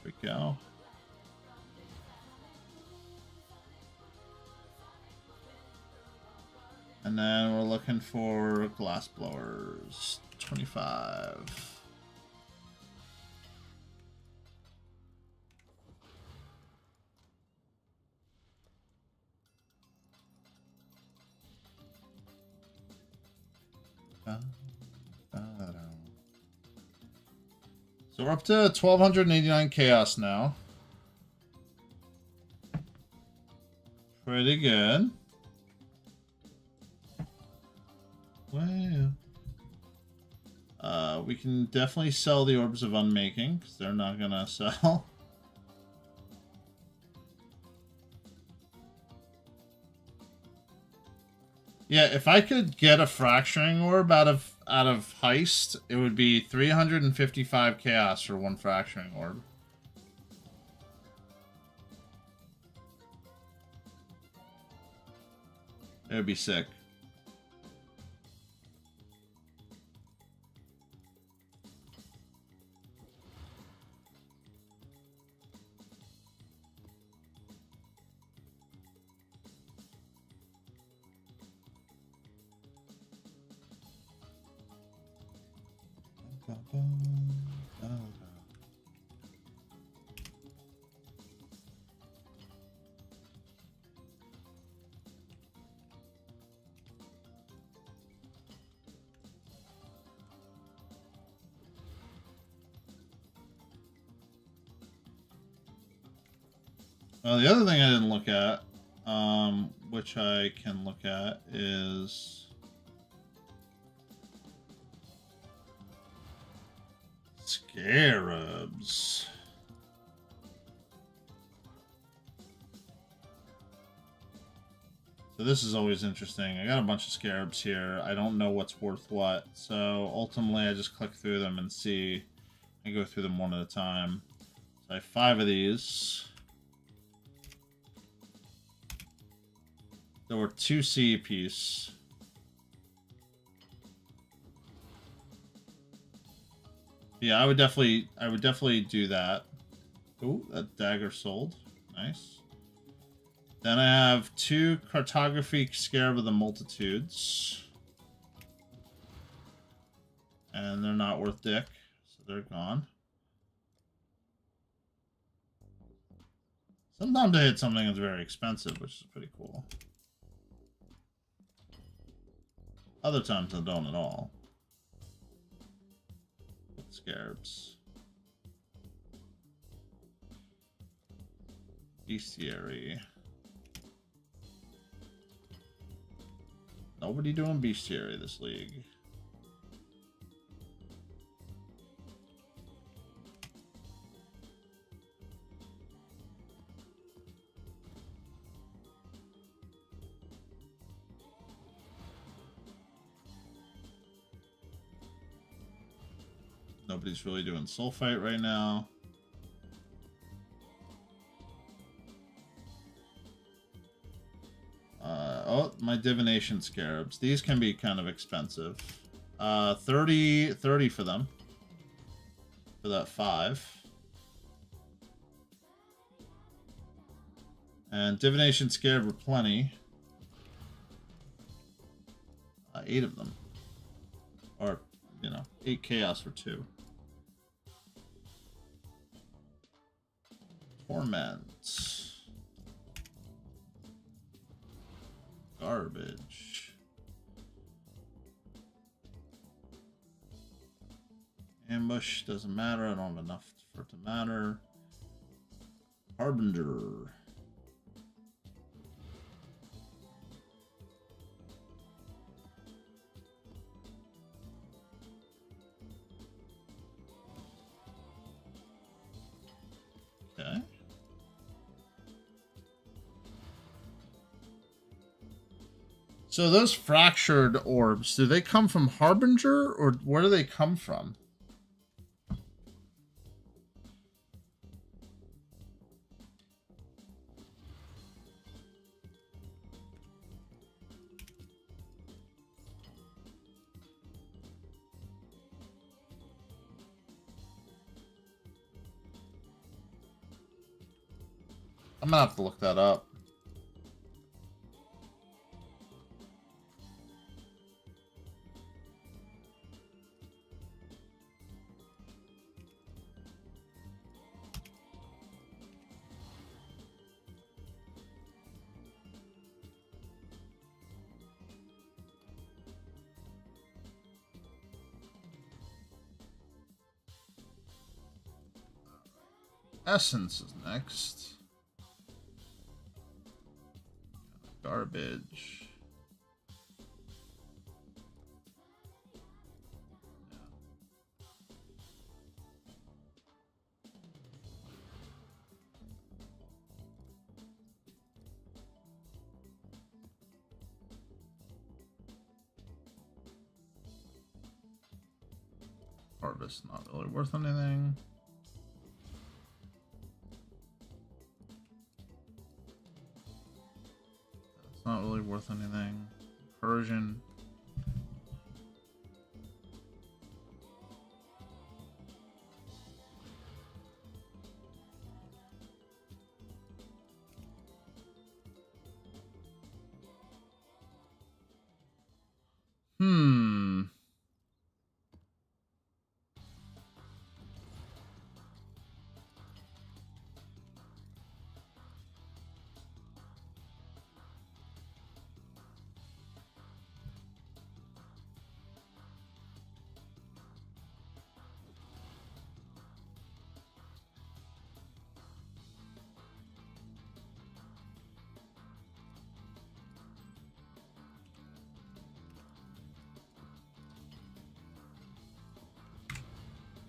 we go. And then we're looking for glass blowers. 25. So we're up to 1,289 chaos now. Pretty good. Well, we can definitely sell the Orbs of Unmaking, because they're not going to sell. Yeah, if I could get a Fracturing Orb out of Heist, it would be 355 chaos for one Fracturing Orb. It would be sick. The other thing I didn't look at, which I can look at, is Scarabs. So this is always interesting. I got a bunch of Scarabs here. I don't know what's worth what. So ultimately I just click through them and see. I go through them one at a time. So I have 5 of these. There were 2 C apiece. Yeah, I would definitely do that. Ooh, that dagger sold. Nice. Then I have 2 Cartography Scarab of the Multitudes. And they're not worth dick, so they're gone. Sometimes I hit something that's very expensive, which is pretty cool. Other times I don't at all. Scarabs. Bestiary. Nobody doing Bestiary this league. Nobody's really doing Sulfite right now. Oh, my Divination Scarabs. These can be kind of expensive. 30 for them. For that 5. And Divination Scarab were plenty. 8 of them. Or, you know, 8 chaos for 2. Torment. Garbage. Ambush doesn't matter. I don't have enough for it to matter. Harbinger. Okay. So those fractured orbs, do they come from Harbinger, or where do they come from? I'm gonna have to look that up. Essence is next. Garbage. Harvest not really worth anything. That's not really worth anything. Persian.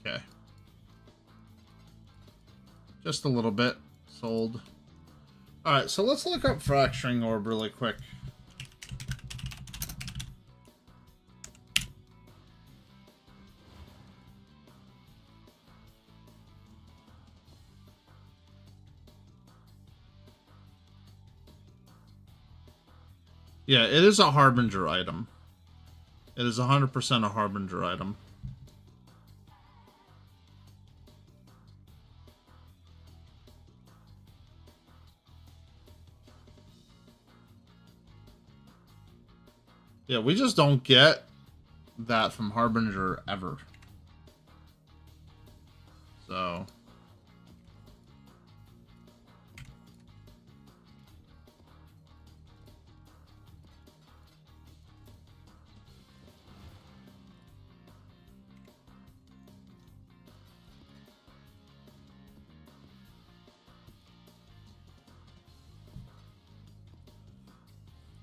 Okay. Just a little bit. Sold. Alright, so let's look up Fracturing Orb really quick. Yeah, it is a Harbinger item. It is 100% a Harbinger item. Yeah, we just don't get that from Harbinger ever. So...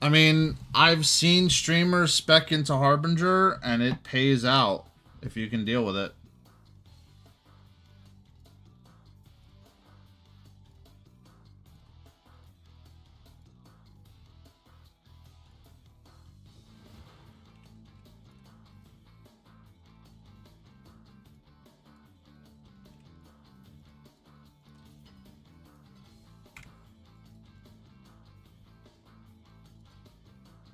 I mean, I've seen streamers spec into Harbinger, and it pays out if you can deal with it.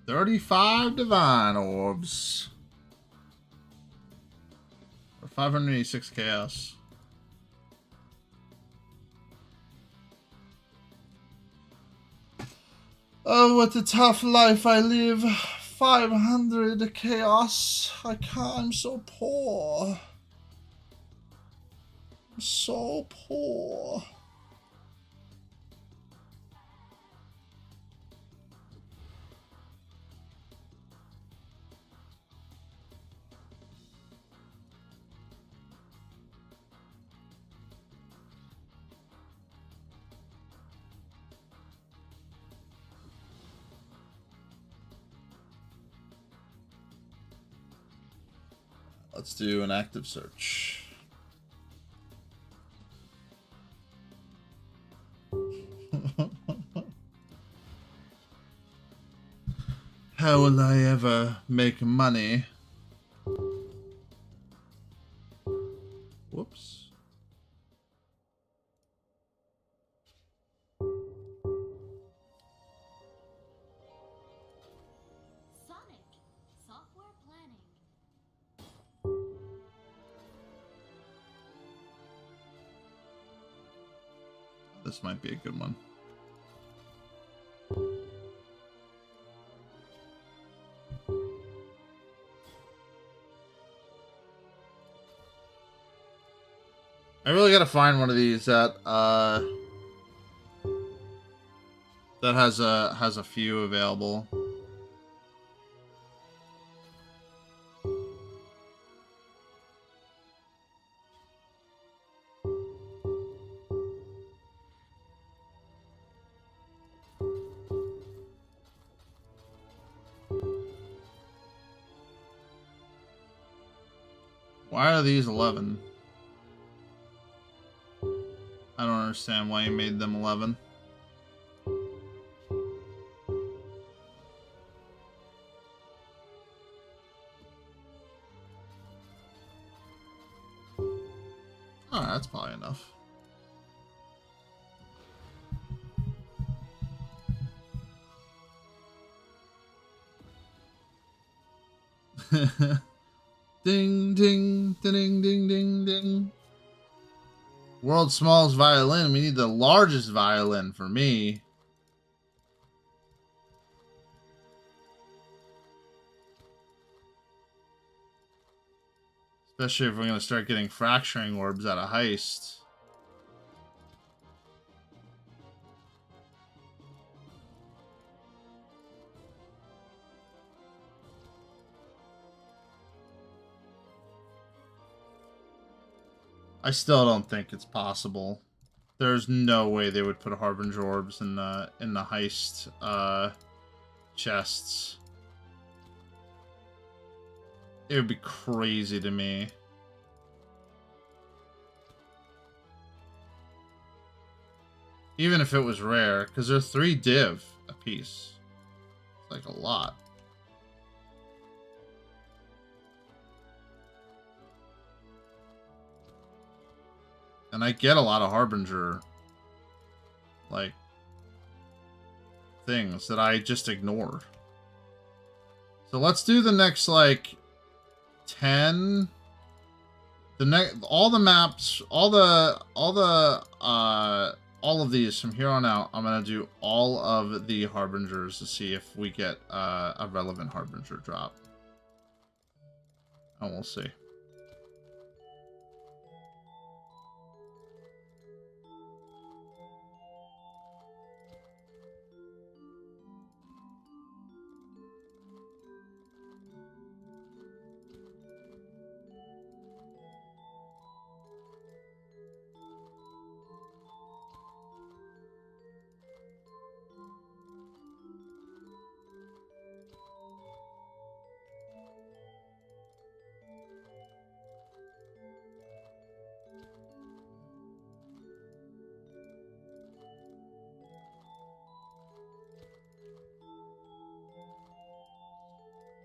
$35 Divine Orbs. Or 586 Chaos. Oh, what a tough life I live. 500 Chaos. I'm so poor. I'm so poor. Let's do an active search. How will I ever make money? Whoops. Sonic software planning. This might be a good one. really gotta find one of these that has a few available. Why are these 11? I don't understand why you made them 11. Oh, that's probably enough. Ding, ding, ding, ding, ding, ding. World's smallest violin. We need the largest violin for me. Especially if we're going to start getting fracturing orbs out of Heist. I still don't think it's possible. There's no way they would put Harbinger orbs in the Heist chests. It would be crazy to me. Even if it was rare, because they're 3 div a piece. It's like a lot. And I get a lot of Harbinger, like, things that I just ignore. So let's do the next, like, 10. All the maps, all of these from here on out, I'm gonna do all of the Harbingers to see if we get a relevant Harbinger drop. And we'll see.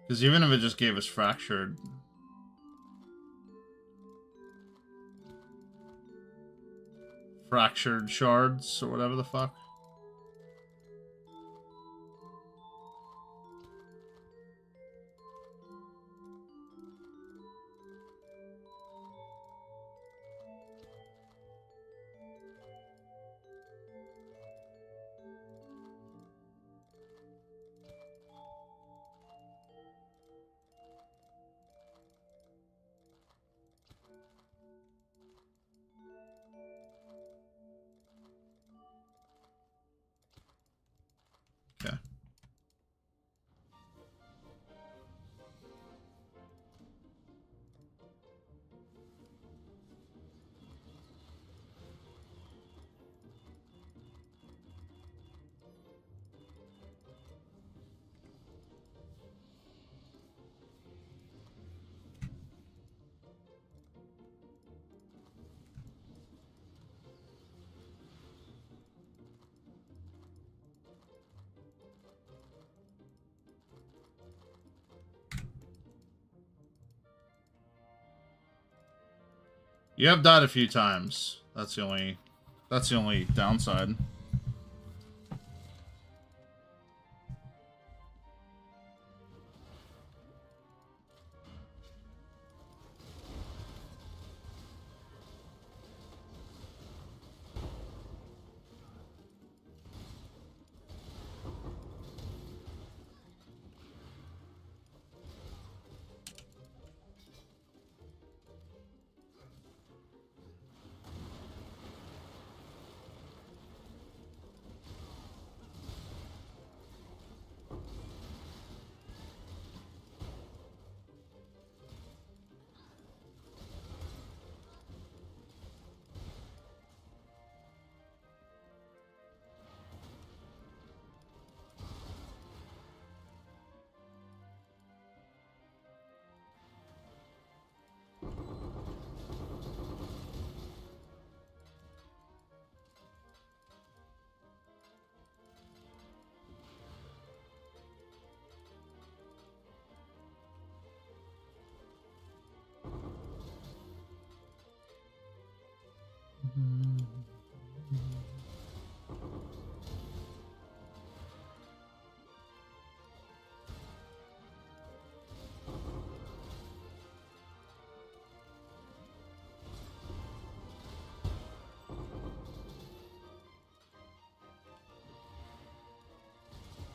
Because even if it just gave us fractured shards or whatever the fuck. Okay. You have died a few times. That's the only downside.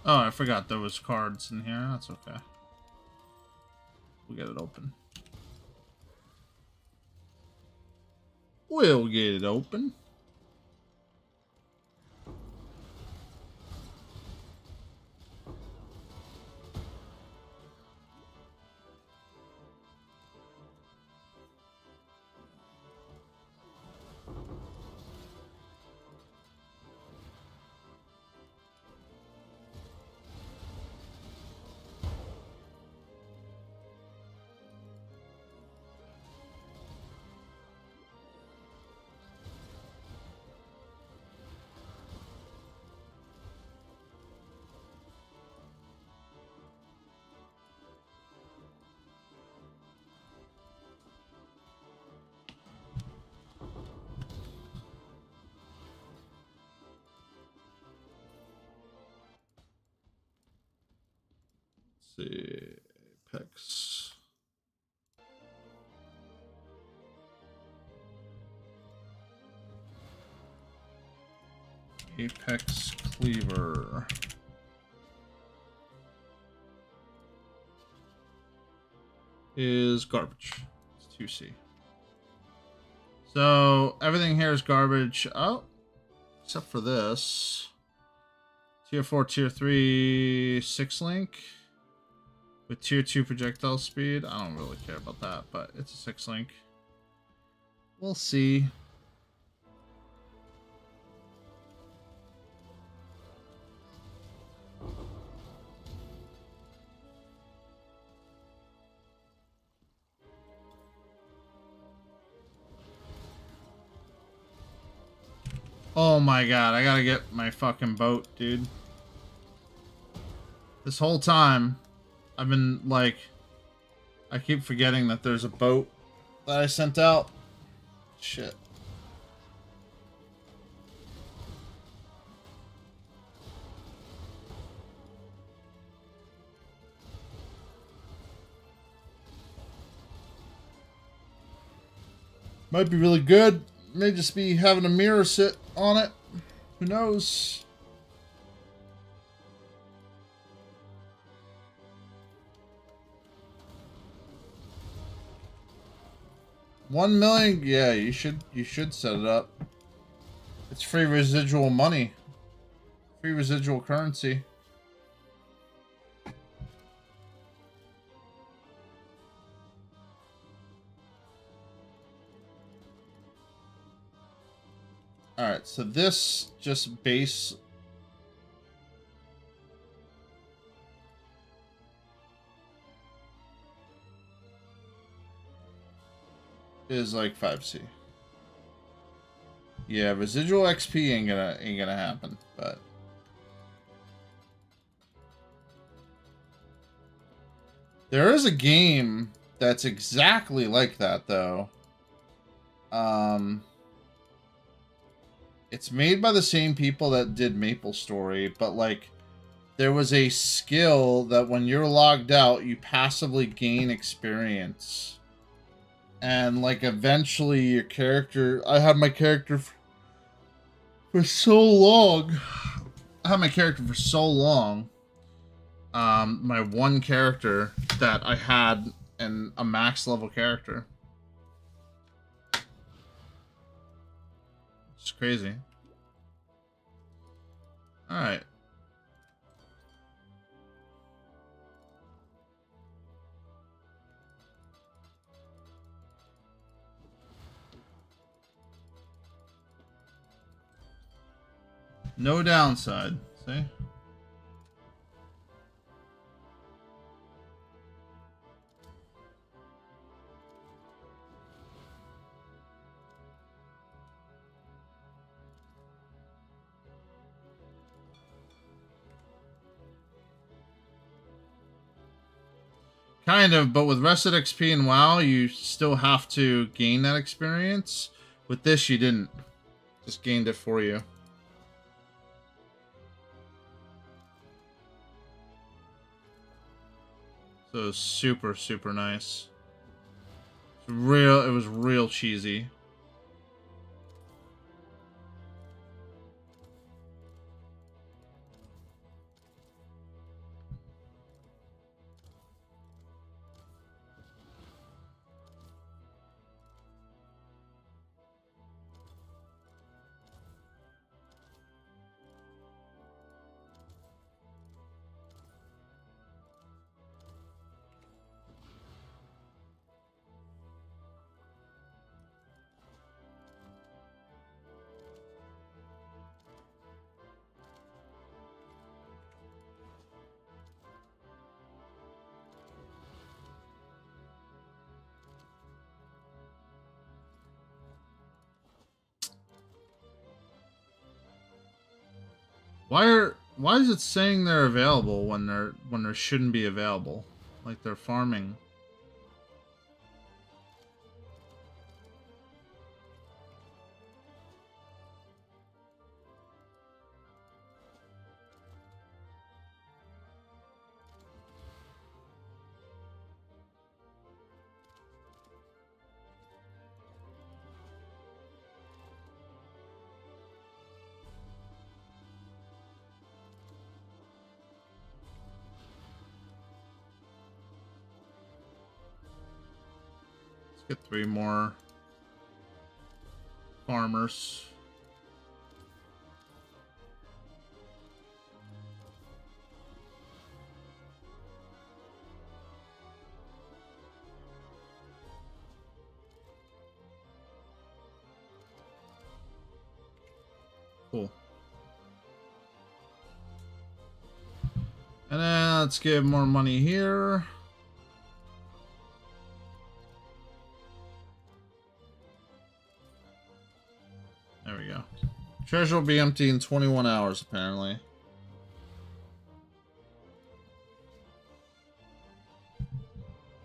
Oh, I forgot there was cards in here. That's okay. We'll get it open. We'll get it open. Let's see. Apex. Apex Cleaver. Is garbage. It's 2C. So everything here is garbage. Oh, except for this. Tier 4, Tier 3, 6-link. With Tier 2 projectile speed. I don't really care about that, but it's a 6-link. We'll see. Oh my god, I gotta get my fucking boat, dude. This whole time, I've been, like... I keep forgetting that there's a boat that I sent out. Shit. Might be really good. May just be having a mirror sit on it. Who knows? $1 million? Yeah, you should set it up. It's free residual money. Free residual currency. Alright, so this just base... is like 5C. Yeah, residual XP ain't gonna happen, but... There is a game that's exactly like that, though. It's made by the same people that did MapleStory, but like there was a skill that when you're logged out, you passively gain experience. And like eventually your character, I had my character for so long. I had my character for so long. My one character that I had and a max level character. It's crazy. Alright. No downside, see? Kind of, but with Rested XP and WoW, you still have to gain that experience. With this, you didn't. Just gained it for you. So it was super, super nice. It was real cheesy. Why is it saying they're available when they shouldn't be available? Like they're farming. Get 3 more farmers. Cool. And then let's give more money here. There we go. Treasure will be empty in 21 hours, apparently.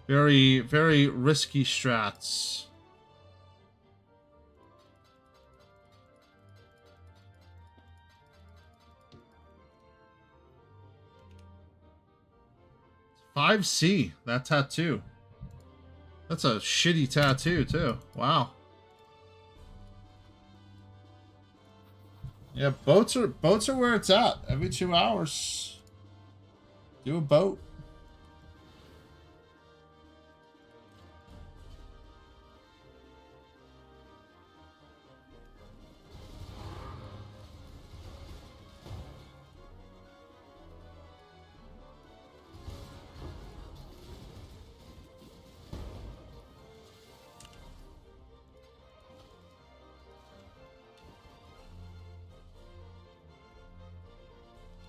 Very, very risky strats. $5C, that tattoo. That's a shitty tattoo, too. Wow. Yeah, boats are where it's at. Every 2 hours. Do a boat.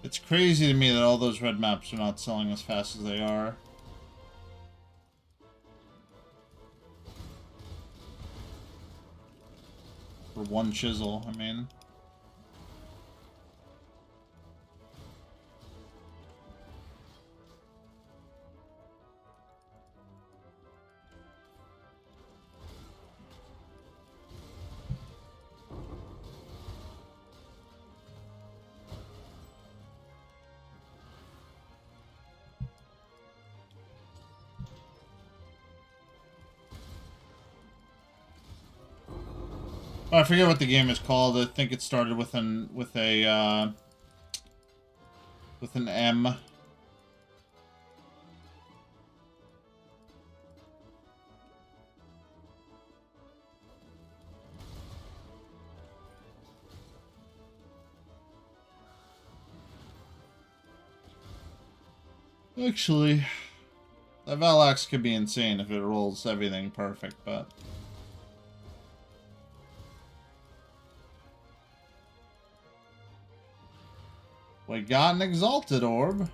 It's crazy to me that all those red maps are not selling as fast as they are. For 1 chisel, I mean. I forget what the game is called. I think it started with an M. Actually, the Valax could be insane if it rolls everything perfect, but we got an Exalted Orb. I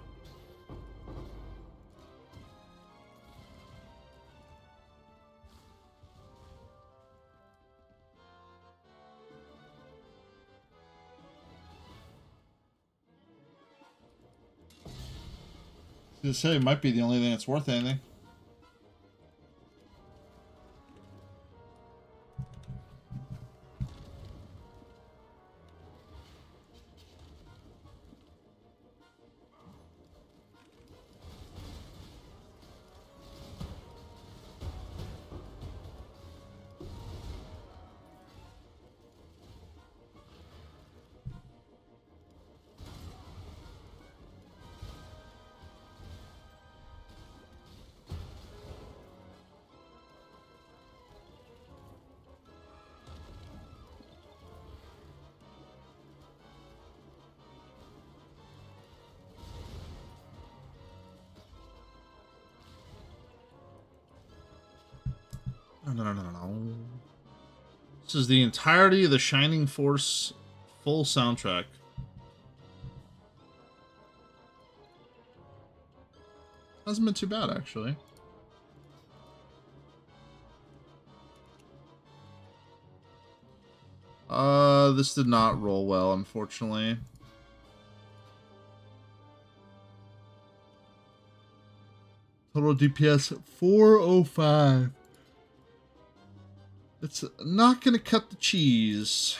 was gonna say, it might be the only thing that's worth anything. No. This is the entirety of the Shining Force full soundtrack. Hasn't been too bad, actually. This did not roll well, unfortunately. Total DPS 405. It's not going to cut the cheese.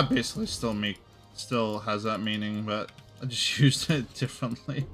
Basically still has that meaning, but I just used it differently.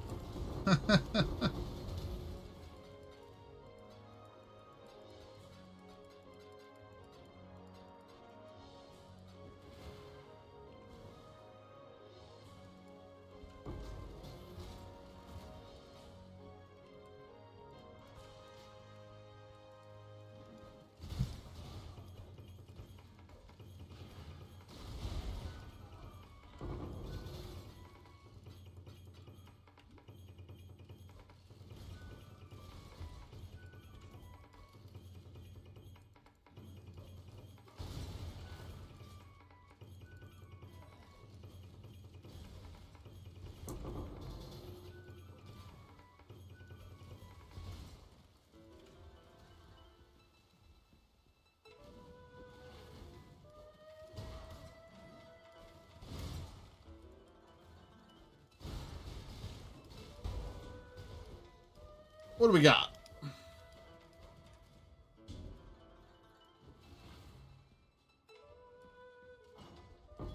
What do we got?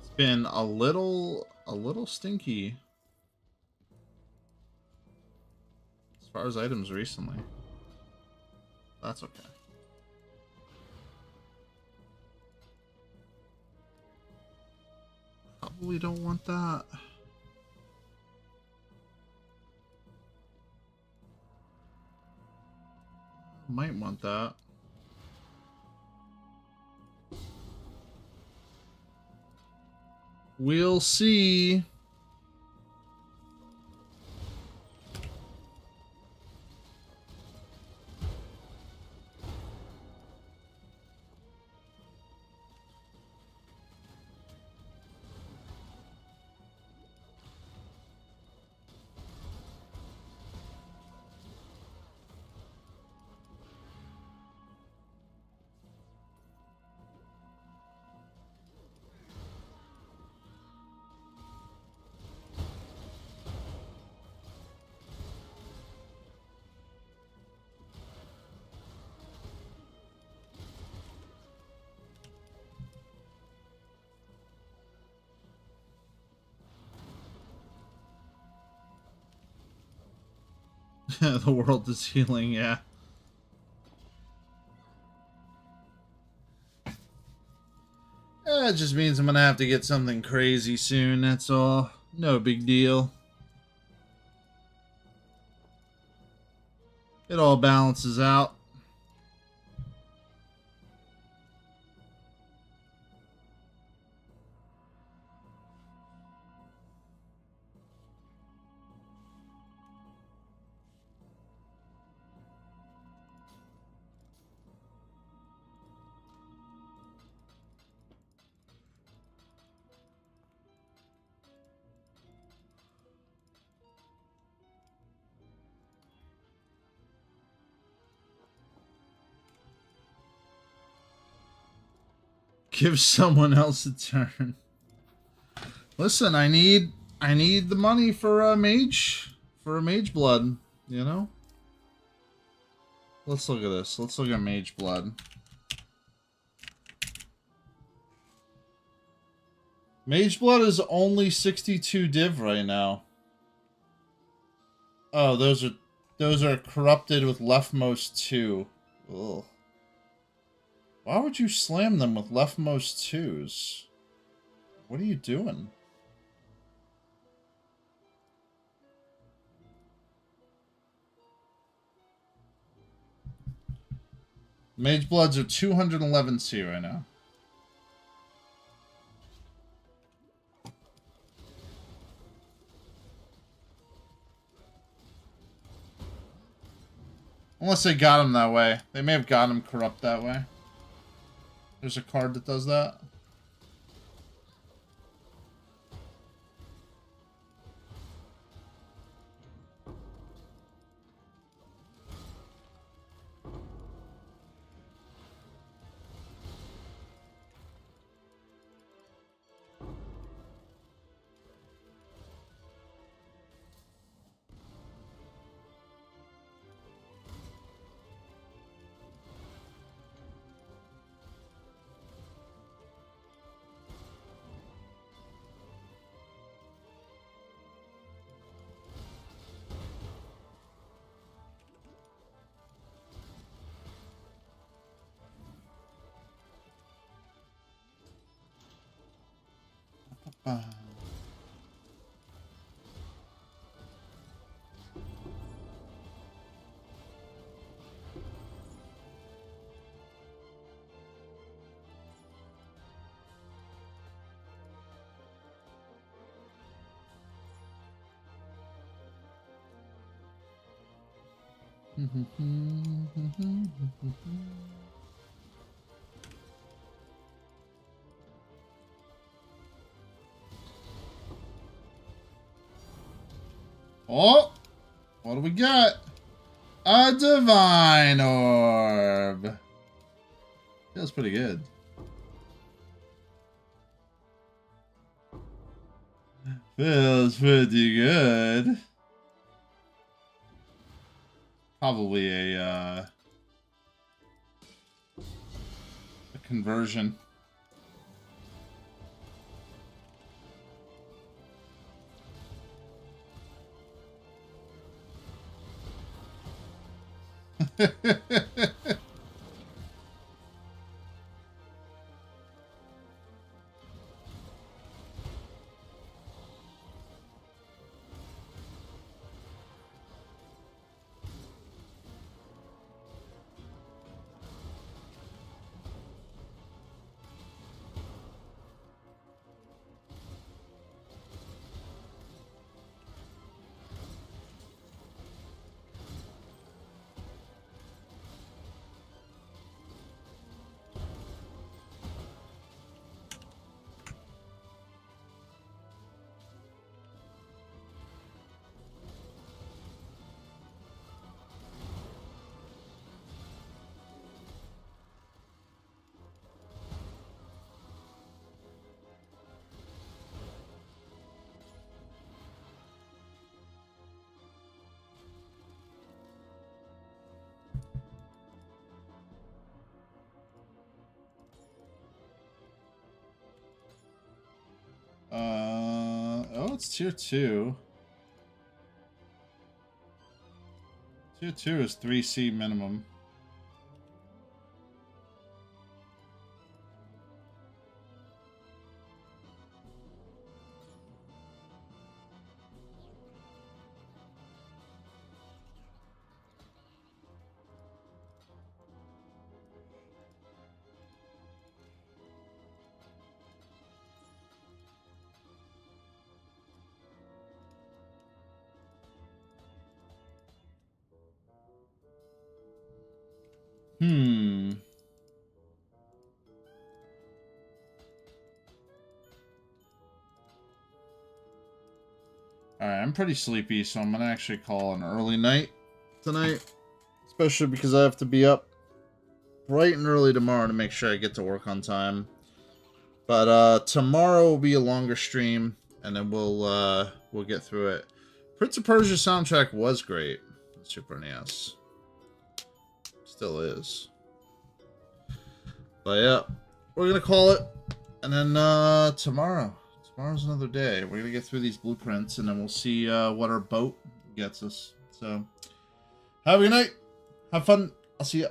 It's been a little stinky as far as items recently. That's okay. Probably don't want that. Might want that. We'll see. The world is healing, yeah. It just means I'm gonna have to get something crazy soon, that's all. No big deal. It all balances out. Give someone else a turn. Listen, I need the money for a mage blood, you know? Let's look at this. Let's look at mage blood. Mage blood is only 62 div right now. Oh, those are corrupted with leftmost 2. Ugh. Why would you slam them with leftmost 2s? What are you doing? Mage Bloods are 211C right now. Unless they got him that way. They may have got him corrupt that way. There's a card that does that. Oh, what do we got? A Divine Orb. Feels pretty good. Feels pretty good. Probably a conversion. Oh, it's tier 2. Tier 2 is 3C minimum. Alright, I'm pretty sleepy, so I'm gonna actually call an early night tonight. Especially because I have to be up bright and early tomorrow to make sure I get to work on time. But tomorrow will be a longer stream, and then we'll get through it. Prince of Persia soundtrack was great on Super NES. Still is. But yeah, we're gonna call it, and then tomorrow's another day. We're gonna get through these blueprints, and then we'll see what our boat gets us. So, have a good night. Have fun. I'll see ya.